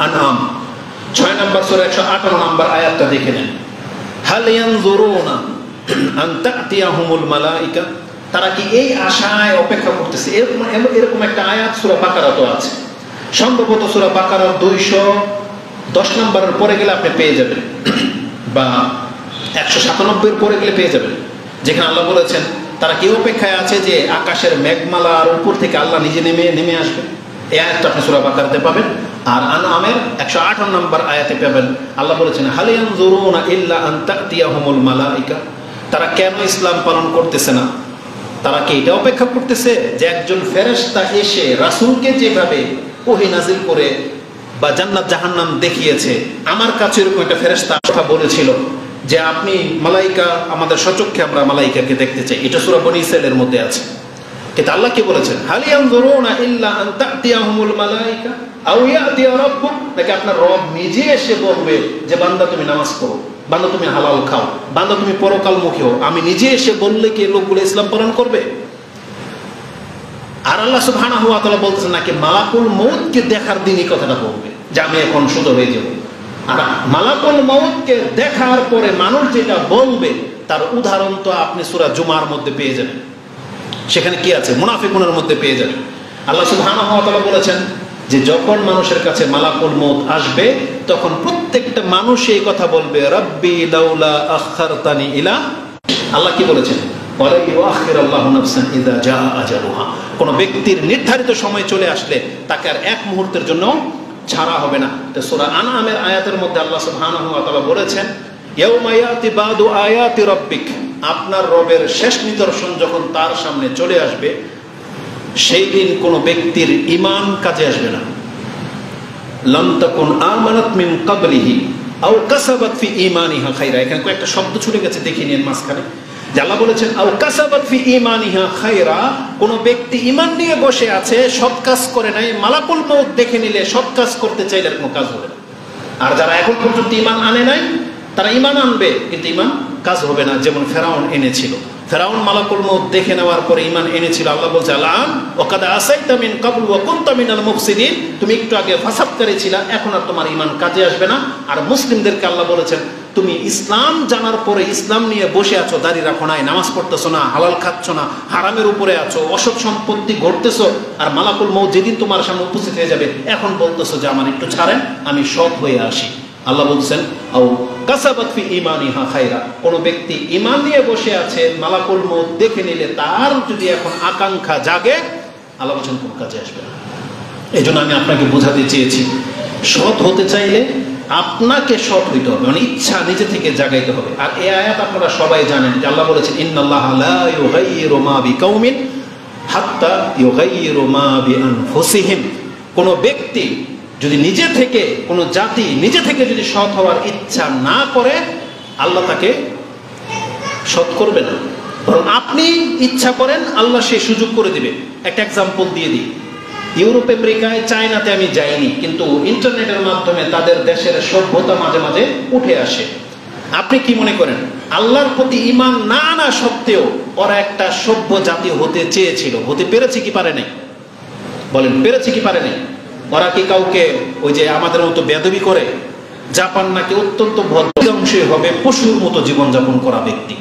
আনআম 6 নম্বর সূরা 158 নম্বর আয়াতটা দেখে নেন। হাল ইয়ানজুরুনা আন তা'তিয়াহুমুল মালাইকা, তারা কি এই আশায় অপেক্ষা করতেছে? এরকম একটা আয়াত সূরা বাকারাতে আছে, সম্ভবত সূরা বাকারার 210 নম্বরের পরে গেলে আপনি পেয়ে যাবেন, বা 197 পরে গেলে পেয়ে যাবেন, যেখানে আল্লাহ বলেছেন তারা কি অপেক্ষায় আছে যে আকাশের মেঘমালার উপর থেকে আল্লাহ নিজে নেমে আসবে। এই আয়াতটা আপনি সূরা বাকারাতে পাবেন। আর আনআমের 158 নম্বর আয়াতে পাবেন, আল্লাহ বলেছেন হাল ইয়ানজুরুনা ইল্লা আন তা'তিয়াহুমুল মালাইকা, তারা কেন ইসলাম পালন করতেছে না? তারা কি এটা অপেক্ষা করতেছে যে একজন ফেরেশতা এসে রাসূলকে যেভাবে ওহী নাযিল করে বা জান্নাত জাহান্নাম দেখিয়েছে, আমার কাছে এরকম একটা ফেরেশতা কথা বলেছিল যে আপনি মালাইকা, আমাদের সচক্ষে আমরা মালাইকাকে দেখতে চাই। এটা সূরা বনী ইসরাঈলের মধ্যে আছে। কিন্তু আল্লাহ কি বলেছেন? হাল ইয়ানজুরুনা ইল্লা আন তা'তিয়াহুমুল মালাইকা আও ইয়াতিয়া রাব্বুক, নাকি আপনার রব নিজে এসে বলবে যে বান্দা তুমি নামাজ পড়ো, বান্দা তুমি হালাল খাও, বান্দা তুমি পরকালমুখী হও, আমি নিজে এসে বললে কি লোকগুলো ইসলাম পালন করবে? আর আল্লাহ সুবহানাহু ওয়া তাআলা বলতেছেন নাকি মালাকুল মউতকে দেখার দিনই কথাটা বলবে যে আমি এখন সোজা হয়ে যাব। আর মালাকুল মউতকে দেখার পরে মানুষ যেটা বলবে তার উদাহরণ তো আপনি সূরা জুমার মধ্যে পেয়ে যাবেন। সেখানে কি আছে? মুনাফিকুনের মধ্যে পেয়ে যাবেন। আল্লাহ সুবহানাহু ওয়া তাআলা বলেছেন যে যখন মানুষের কাছে মালাকুল মউত আসবে, তখন প্রত্যেকটা মানুষ এই কথা বলবে, রাব্বি লাউলা আখারতানি ইলা, আল্লাহ কি বলেছেন? ওয়ালা ইউআখিরুল্লাহু নাফসান ইযা জাআ আজালুহা, কোন ব্যক্তির নির্ধারিত সময় চলে আসলে তাকে আর এক মুহূর্তের জন্য ছাড়া হবে না। তো সূরা আনআমের আয়াতের মধ্যে আল্লাহ সুবহানাহু ওয়া তাআলা বলেছেন ইয়াউমা ইয়াতি বাদু আয়াতি রাব্বিক, আপনার রবের শেষ নিদর্শন যখন তার সামনে চলে আসবে, সেই দিন কোন ব্যক্তির ঈমান কাজে আসবে না। লাম তাকুন আমানাত মিন ক্বাবলিহি আও কাসাবাত ফি ঈমানিহা খায়রা, এখানে কয়েকটা শব্দ ছুটে গেছে, দেখে নিন মাঝখানে। আল্লাহ বলেছেন আও কাসাবাত ফি ঈমানিহা খায়রা, কোন ব্যক্তি ঈমান নিয়ে বসে আছে, সৎ কাজ করে নাই, মালাকুল মউত দেখে নিলে সৎ কাজ করতে চাইলে কোনো কাজ হবে না। আর যারা এখন পর্যন্ত ঈমান আনে নাই, তারা ঈমান আনবে কিন্তু ঈমান কাজ হবে না। যেমন ফেরাউন এনেছিল, ফেরাউন মালাকুল মউত দেখে নেওয়ার পরে ঈমান এনেছিল। আল্লাহ বলছে আলান ওয়াকাদ আসাইতা মিন ক্বাবল ওয়া কুনতা মিনাল মুফসিদিন, তুমি একটু আগে ফাসাদকারী ছিলা, এখন আর তোমার ঈমান কাজে আসবে না। আর মুসলিমদেরকে আল্লাহ বলেছেন তুমি ইসলাম জানার পরে ইসলাম নিয়ে বসে আছো, দাড়ি রাখো নাই, নামাজ পড়তেছো না, হালাল খাচ্ছ না, হারামের উপরে আছো, অসৎ সম্পত্তি গড়তেছো, আর মালাকুল মউত যেদিন তোমার সামনে উপস্থিত হয়ে যাবে এখন বলতেছো যে আমার একটু ছাড়েন, আমি সৎ হয়ে আসি। আল্লাহ বলছেন আও কাসাবাত ফি ঈমানিহা খায়রা, কোন ব্যক্তি ঈমান নিয়ে বসে আছে, মালাকুল মউত দেখে নিলে তার যদি এখন আকাঙ্ক্ষা জাগে, আল্লাহ বলছেন কোন কাজে আসবে না। এই জন্য আমি আপনাকে বোঝাতে চেয়েছি, সৎ হতে চাইলে আপনাকে সৎ হইতে হবে, মানে ইচ্ছা নিজে থেকে জাগাইতে হবে। আর এই আয়াত আপনারা সবাই জানেন যে আল্লাহ বলেছেন ইন্নাল্লাহা লা ইউগাইয়িরু মা বিকাউমিন হাত্তা ইউগাইয়িরু মা বিআনফুসিহিম, কোন ব্যক্তি যদি নিজে থেকে, কোন জাতি নিজে থেকে যদি সৎ হওয়ার ইচ্ছা না করে, আল্লাহ তাকে সৎ করবে না, বরং আপনি ইচ্ছা করেন, আল্লাহ সে সুযোগ করে দিবে। একটা এক্সাম্পল দিয়ে দিই, ইউরোপ, আমেরিকায়, চায়নাতে আমি যাইনি, কিন্তু ইন্টারনেটের মাধ্যমে তাদের দেশের সভ্যতা মাঝে মাঝে উঠে আসে। আপনি কি মনে করেন আল্লাহর প্রতি ঈমান না আনা সত্ত্বেও ওরা একটা সভ্য জাতি হতে চেয়েছিল, হতে পেরেছে কি পারে নাই? বলেন, পেরেছে কি পারে নাই? ওরা কি কাউকে ওই যে আমাদের মতো বেয়াদবি করে? জাপান নাকি অত্যন্ত ভদ্র অংশে হবে পশুর মতো জীবনযাপন করা ব্যক্তি,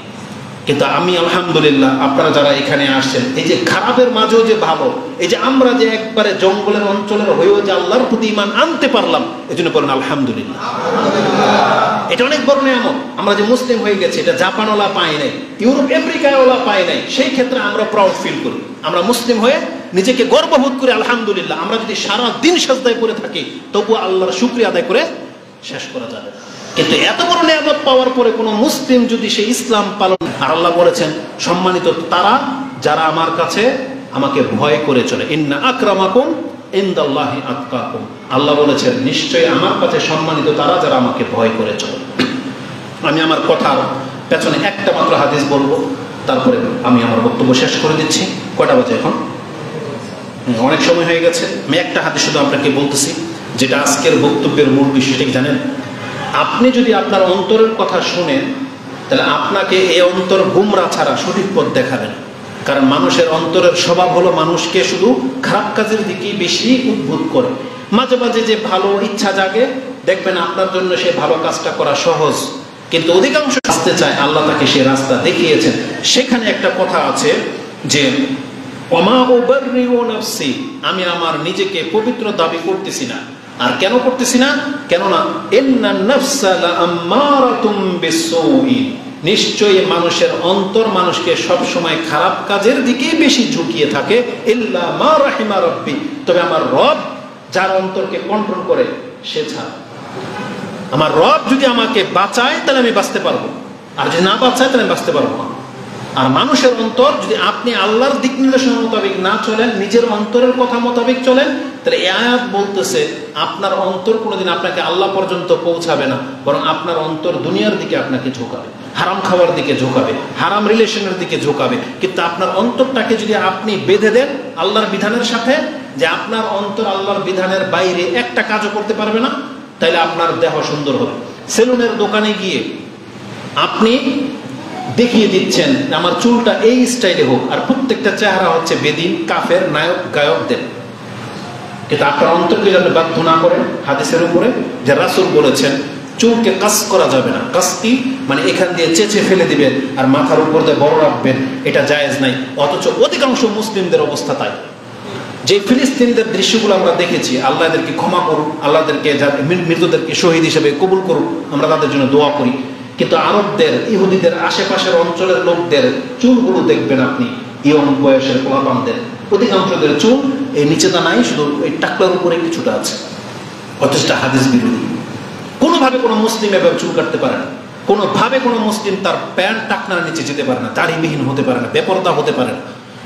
কিন্তু আমি আলহামদুলিল্লাহ, আপনারা যারা এখানে আসছেন, এই যে খারাপের মাঝেও যে ভালো, এই যে আমরা যে একবারে জঙ্গলের অঞ্চলের হয়েও যে আল্লাহর প্রতি ঈমান আনতে পারলাম, এই জন্য বলেন আলহামদুলিল্লাহ। এটা অনেক বড় নিয়ামত। আমরা যে মুসলিম হয়ে গেছি, এটা জাপানওয়ালা পায় নাই, ইউরোপ আমেরিকাওয়ালা পায় নাই, সেই ক্ষেত্রে আমরা প্রাউড ফিল করি। আমরা মুসলিম হয়ে নিজেকে গর্ববোধ করি আলহামদুলিল্লাহ। আমরা যদি সারা দিন সাজদায় করে থাকি, তবু আল্লাহর শুকরিয়া আদায় করে শেষ করা যাবে। কিন্তু এত বড় নিয়ামত পাওয়ার পরে কোনো মুসলিম যদি সে ইসলাম পালন, আর আল্লাহ বলেছেন সম্মানিত তারা যারা আমার কাছে আমাকে ভয় করে চলে, ইন্না আকরামাকুম ইনদাল্লাহি আতকাকুম। আল্লাহ বলেছেন নিশ্চয়ই আমার কাছে সম্মানিত তারা যারা আমাকে ভয় করে চলে। আমি আমার কথার পেছনে একটা মাত্র হাদিস বলবো, তারপরে আমি আমার বক্তব্য শেষ করে দিচ্ছি। কয়টা বাজে এখন? অনেক সময় হয়ে গেছে। আমি একটা হাদিস শুধু আপনাকে বলতেছি, যেটা আজকের বক্তব্যের মূল বিষয়টা কি জানেন? আপনি যদি আপনার অন্তরের কথা শুনেন, তাহলে আপনাকে এই অন্তর গুমরা ছাড়া সঠিক পথ দেখাবেন। কারণ মানুষের অন্তরের স্বভাব হলো মানুষকে শুধু খারাপ কাজের দিকেই বেশি উদ্বুদ্ধ করে। মাঝে মাঝে যে ভালো ইচ্ছা জাগে, দেখবেন আপনার জন্য সে ভালো কাজটা করা সহজ, কিন্তু অধিকাংশ আসতে চায়, আল্লাহ তাকে সে রাস্তা দেখিয়েছেন। সেখানে একটা কথা আছে যে ওমা উবাররিউ নাফসি, আমি আমার নিজেকে পবিত্র দাবি করতেছি না। আর কেন করতেছি না? কেননা ইন্নান নাফসা লাআম্মারাতুম বিসসুই, নিশ্চয়ই মানুষের অন্তর মানুষকে সব সময় খারাপ কাজের দিকেই বেশি ঝুঁকিয়ে থাকে। ইল্লা মা রাহিমা রাব্বি, তবে আমার রব যার অন্তরকে কন্ট্রোল করে সে ছাড়া। আমার রব যদি আমাকে বাঁচায় তাহলে আমি বাঁচতে পারবো, আর যদি না বাঁচায় তাহলে আমি বাঁচতে পারবো না। আর মানুষের অন্তর যদি আপনি আল্লাহর দিক নির্দেশনা মোতাবেক না চলেন, নিজের অন্তরের কথা মোতাবেক চলেন, তাহলে এই আয়াত বলতেছে আপনার অন্তর কোনোদিন আপনাকে আল্লাহ পর্যন্ত পৌঁছাবে না, বরং আপনার অন্তর দুনিয়ার দিকে আপনাকে ঝোঁকাবে, হারাম খাওয়ার দিকে ঝোঁকাবে, হারাম রিলেশনের দিকে ঝোঁকাবে। কিন্তু আপনার অন্তরটাকে যদি আপনি বেঁধে দেন আল্লাহর বিধানের সাথে, যে আপনার অন্তর আল্লাহর বিধানের বাইরে একটা কাজও করতে পারবে না, তাহলে আপনার দেহ সুন্দর হবে। সেলুনের দোকানে গিয়ে আপনি দেখিয়ে দিচ্ছেন আমার চুলটা এই স্টাইলে হোক, আর প্রত্যেকটা চেহারা হচ্ছে বেদিন, কাফের, নায়ক, গায়কদের। কিন্তু আপনার অন্তরকে যেন বাধ্য না করেন হাদিসের উপরে, যে রাসূল বলেছেন চুলকে কাস করা যাবে না। কাসটি মানে এখান দিয়ে চেঁচে ফেলে দিবেন আর মাথার উপর দিয়ে বড় রাখবেন, এটা জায়েজ নাই। অথচ অধিকাংশ মুসলিমদের অবস্থা তাই। যে ফিলিস্তিনদের দৃশ্যগুলো আমরা দেখেছি, আল্লাহ এদেরকে ক্ষমা করুন, আল্লাহদেরকে মৃতদেরকে শহীদ হিসেবে কবুল করুন, আমরা তাদের জন্য দোয়া করি। কিন্তু আরবদের, ইহুদিদের আশেপাশের অঞ্চলের লোকদের চুলগুলো দেখবেন আপনি, ইয়ং বয়সের পোলাপানদের অধিকাংশদের চুল এই নিচেটা নাই, শুধু এই টাকলার উপরে কিছুটা আছে। অথচ হাদিস বিরোধী। কোনোভাবে কোনো মুসলিম এভাবে চুল কাটতে পারে না, কোনোভাবে কোনো মুসলিম তার প্যান্ট টাকনার নিচে যেতে পারে না, দাড়িবিহীন হতে পারে না, বেপরদা হতে পারে না।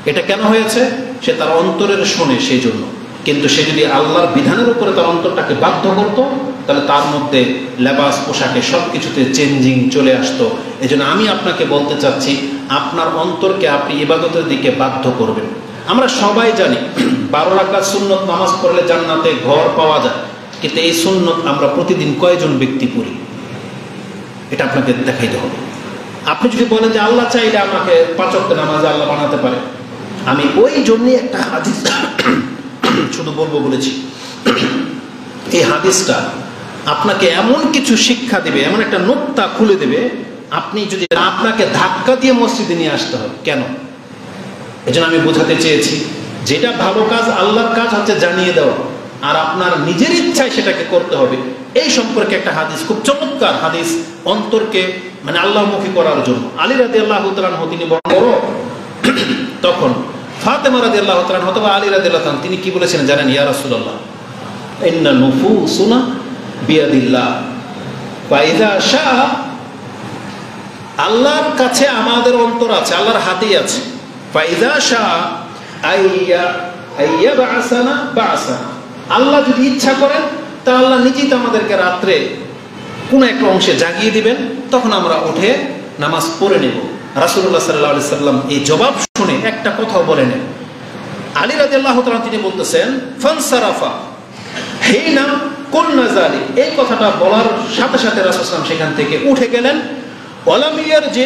এটা কেন হয়েছে? সে তার অন্তরের শোনে সেই জন্য। কিন্তু সে যদি আল্লাহর বিধানের উপরে তার অন্তরটাকে বাধ্য করত, তাহলে তার মধ্যে লেবাস, পোশাকে সব কিছুতে চেঞ্জিং চলে আসতো। এই জন্য আমি আপনাকে বলতে চাচ্ছি, আপনার অন্তরকে আপনি ইবাদতের দিকে বাধ্য করবেন। আমরা সবাই জানি 12 রাকাত সুন্নত নামাজ পড়লে জান্নাতে ঘর পাওয়া যায়, কিন্তু এই সুন্নত আমরা প্রতিদিন কয়জন ব্যক্তি পড়ি? এটা আপনাকে দেখাইতে হবে। আপনি যদি বলেন যে আল্লাহ চাইলে আমাকে 5 ওয়াক্ত নামাজে আল্লাহ বানাতে পারে, আমি ওই জন্যই একটা হাদিস শুধু বলবো বলেছি। এই হাদিসটা আপনাকে এমন কিছু শিক্ষা দেবে, এমন একটা নোক্তা খুলে দেবে, আপনি যদি আপনাকে ধাক্কা দিয়ে মসজিদে নিয়ে আসতে হবে। কেন? এজন্য আমি বোঝাতে চেয়েছি, যেটা ভালো কাজ, আল্লাহর কাজ হচ্ছে জানিয়ে দেওয়া, আর আপনার নিজের ইচ্ছায় সেটাকে করতে হবে। এই সম্পর্কে একটা হাদিস, খুব চমৎকার হাদিস, অন্তরকে মানে আল্লাহমুখী করার জন্য। আলী রাদিয়াল্লাহু তাআলা তিনি বড়, তখন ফাতেমা রাদিয়াল্লাহু তাআলা অথবা আলী রাদিয়াল্লাহু তাআলা তিনি কি বলেছিলেন জানেন? ইয়া রাসূলুল্লাহ, ইন্না নুফুসুনা বিয়াদিল্লাহ ওয়া ইযা শাআ, আল্লাহর কাছে আমাদের অন্তর আছে, আল্লাহর হাতেই আছে। ফা ইযা শাআ আইয়া বা'সানা বা'সানা, আল্লাহ যদি ইচ্ছা করেন তা আল্লাহ নিজেই তো আমাদেরকে রাত্রে কোন একটা অংশে জাগিয়ে দিবেন, তখন আমরা উঠে নামাজ পড়ে নেব। রাসূলুল্লাহ সাল্লাল্লাহু আলাইহি সাল্লাম এই জবাব শুনে একটা কথাও বলেন। আলী রাদিয়াল্লাহু তাআলা তিনি বলতেছেন ফানসারাফা হিনা কুলনা যালিক, এই কথাটা বলার সাথে সাথে রাসূল সাল্লাল্লাহু সেখান থেকে উঠে গেলেন। ওয়ালাম ইয়ারজি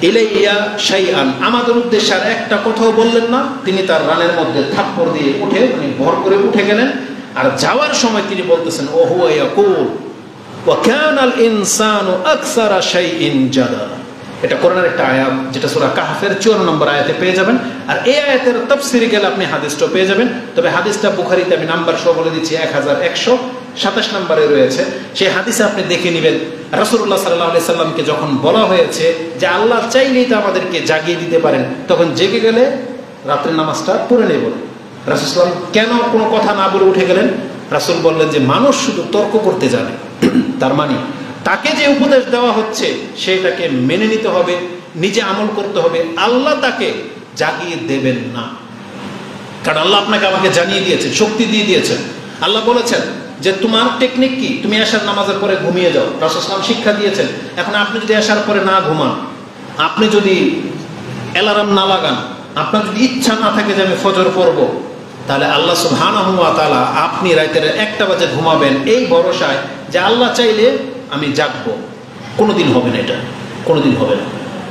ইলাইয়া শাইআন, আমাদের উদ্দেশ্যে আর একটা কথাও বললেন না। তিনি তার রানের মধ্যে থাপ্পড় দিয়ে উঠে মানে ভর করে উঠে গেলেন। আর যাওয়ার সময় তিনি বলতেছেন ও হুয়া ইয়াকুল ওয়া কানাল ইনসানু আকসারা শাইইন জাদালা, এটা কোরআনের একটা আয়াত, যেটা সূরা কাহফের 54 নম্বর আয়াতে পেয়ে যাবেন। আর এই আয়াতের তাফসিরে গেলে আপনি হাদিসটা পেয়ে যাবেন। তবে হাদিসটা বুখারীতে আমি নাম্বার সহ বলে দিচ্ছি, 1127 নম্বরে রয়েছে। সেই হাদিসে আপনি দেখে নেবেন, রাসূলুল্লাহ সাল্লাল্লাহু আলাইহি সাল্লামকে যখন বলা হয়েছে যে আল্লাহ চাইলেই তো আমাদেরকে জাগিয়ে দিতে পারেন, তখন জেগে গেলে রাতের নামাজটা পড়ে নেব। রাসূল সাল্লাল্লাহু আলাইহি সাল্লাম কেন কোনো কথা না বলে উঠে গেলেন? রাসূল বললেন যে মানুষ শুধু তর্ক করতে জানে, তার মানে তাকে যে উপদেশ দেওয়া হচ্ছে সেটাকে মেনে নিতে হবে, নিজে আমল করতে হবে। আল্লাহ তাকে জাগিয়ে দেবেন না, কারণ আল্লাহ আপনাকে আমাকে জানিয়ে দিয়েছেন, শক্তি দিয়ে দিয়েছেন। আল্লাহ বলেছেন যে তোমার টেকনিক কি, তুমি এশার নামাজের পরে ঘুমিয়ে যাও, রাসূল সাল্লাল্লাহু আলাইহি ওয়াসাল্লাম শিক্ষা দিয়েছেন। এখন আপনি যদি এশার পরে না ঘুমান, আপনি যদি অ্যালার্ম না লাগান, আপনার যদি ইচ্ছা না থাকে যে আমি ফজর পড়ব, তাহলে আল্লাহ সুবহানাহু ওয়া তাআলা আপনি রাতের 1টা বাজে ঘুমাবেন এই ভরসায় যে আল্লাহ চাইলে আমি জাগবো, কোনোদিন হবে না, এটা কোনোদিন হবে না।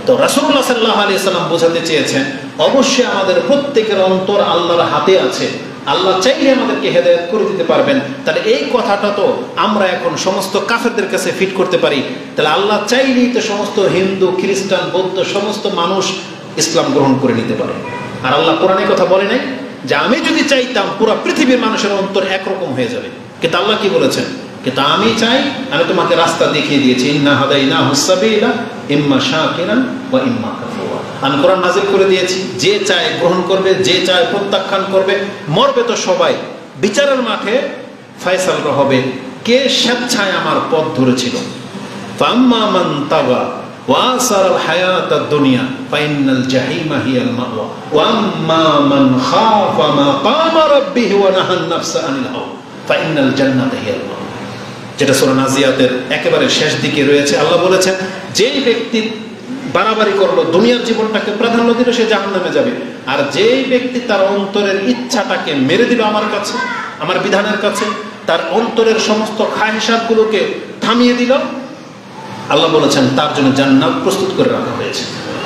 তো রাসূলুল্লাহ সাল্লাল্লাহু আলাইহি ওয়াসাল্লাম বোঝাতে চেয়েছেন অবশ্যই আমাদের প্রত্যেকের অন্তর আল্লাহর হাতে আছে, আল্লাহ চাইলে আমাদেরকে হেদায়েত করে দিতে পারবেন। তাহলে এই কথাটা তো আমরা এখন সমস্ত কাফেরদের কাছে ফিট করতে পারি, তাহলে আল্লাহ চাইলেই তো সমস্ত হিন্দু, খ্রিস্টান, বৌদ্ধ সমস্ত মানুষ ইসলাম গ্রহণ করে নিতে পারে। আর আল্লাহ কোরআনে কথা বলে নাই যে আমি যদি চাইতাম পুরো পৃথিবীর মানুষের অন্তর একরকম হয়ে যাবে, কিন্তু আল্লাহ কি বলেছেন? কিন্তু আমি চাই, আমি তোমাকে রাস্তা দেখিয়ে দিয়েছি, ইন্না হাদাইনাহুস সাবিলা ইম্মা শাকিরান ওয়া ইম্মা কাফুরা। আমি কোরআন নাযিল করে দিয়েছি, যে চায় গ্রহণ করবে, যে চায় প্রত্যাখ্যান করবে। মরবে তো সবাই, বিচারের মাঠে ফয়সালা হবে কে স্বেচ্ছায় আমার পথ ধরেছিল। ফাম্মা মান তাগা ওয়া আসারাল হায়াতাদ দুনিয়া ফাইনাল জাহিমা হিয়াল মাওয়া ওয়া আম্মা মান খাফা মাকামা রাব্বিহি ওয়া নাহান নাফসা আনিল হাওয়া ফাইনাল জান্নাতা হিয়াল মাওয়া, যেটা সূরা নাজিয়াতের একেবারে শেষ দিকে রয়েছে। আল্লাহ বলেছেন যেই ব্যক্তি বাড়াবাড়ি করলো, দুনিয়ার জীবনটাকে প্রাধান্য দিল, সে জাহান্নামে যাবে। আর যেই ব্যক্তি তার অন্তরের ইচ্ছাটাকে মেরে দিল আমার কাছে, আমার বিধানের কাছে, তার অন্তরের সমস্ত খায়সাতগুলোকে থামিয়ে দিল, আল্লাহ বলেছেন তার জন্য জান্নাত প্রস্তুত করে রাখা হয়েছে।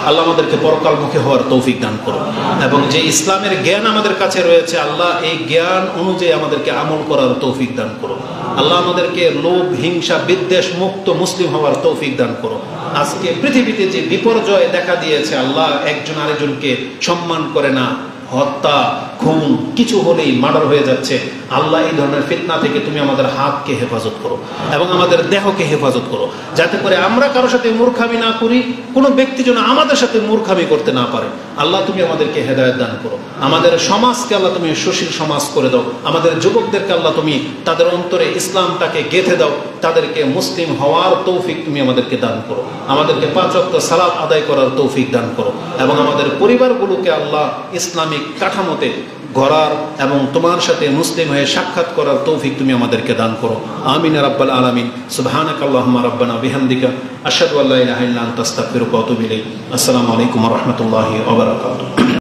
আল্লাহ আমাদেরকে পরকালমুখী হওয়ার তৌফিক দান করুন, এবং যে ইসলামের জ্ঞান আমাদের কাছে রয়েছে, আল্লাহ এই জ্ঞান অনুযায়ী আমাদেরকে আমল করার তৌফিক দান করুন। আল্লাহ আমাদেরকে লোভ, হিংসা, বিদ্বেষ মুক্ত মুসলিম হওয়ার তৌফিক দান করুন। আজকে পৃথিবীতে যে বিপর্যয় দেখা দিয়েছে, আল্লাহ একজন আরেকজনকে সম্মান করে না, হত্যা, খুন, কিছু হলেই মার্ডার হয়ে যাচ্ছে। আল্লাহ এই ধরনের ফিতনা থেকে তুমি আমাদের হাতকে হেফাজত করো এবং আমাদের দেহকে হেফাজত করো, যাতে করে আমরা কারোর সাথে মূর্খামি না করি, কোনো ব্যক্তি যেন আমাদের সাথে মূর্খামি করতে না পারে। আল্লাহ তুমি আমাদেরকে হেদায়েত দান করো। আমাদের সমাজকে আল্লাহ তুমি সুশীল সমাজ করে দাও। আমাদের যুবকদেরকে আল্লাহ তুমি তাদের অন্তরে ইসলামটাকে গেঁথে দাও, তাদেরকে মুসলিম হওয়ার তৌফিক তুমি আমাদেরকে দান করো। আমাদেরকে 5 ওয়াক্ত সালাত আদায় করার তৌফিক দান করো, এবং আমাদের পরিবারগুলোকে আল্লাহ ইসলামিক কাঠামোতে গড়ার এবং তোমার সাথে মুসলিম হয়ে সাক্ষাৎ করার তৌফিক তুমি আমাদেরকে দান করো। আমিন ইয়া রাব্বাল আলামিন। সুবহানাকাল্লাহুম্মা রাব্বানা বিহামদিকা আশহাদু আল্লা ইলাহা ইল্লা আনতা আস্তাগফিরুকা ওয়া আতুবু ইলাইক। আসসালামু আলাইকুম ওয়া রাহমাতুল্লাহি ওয়া বারাকাতুহু।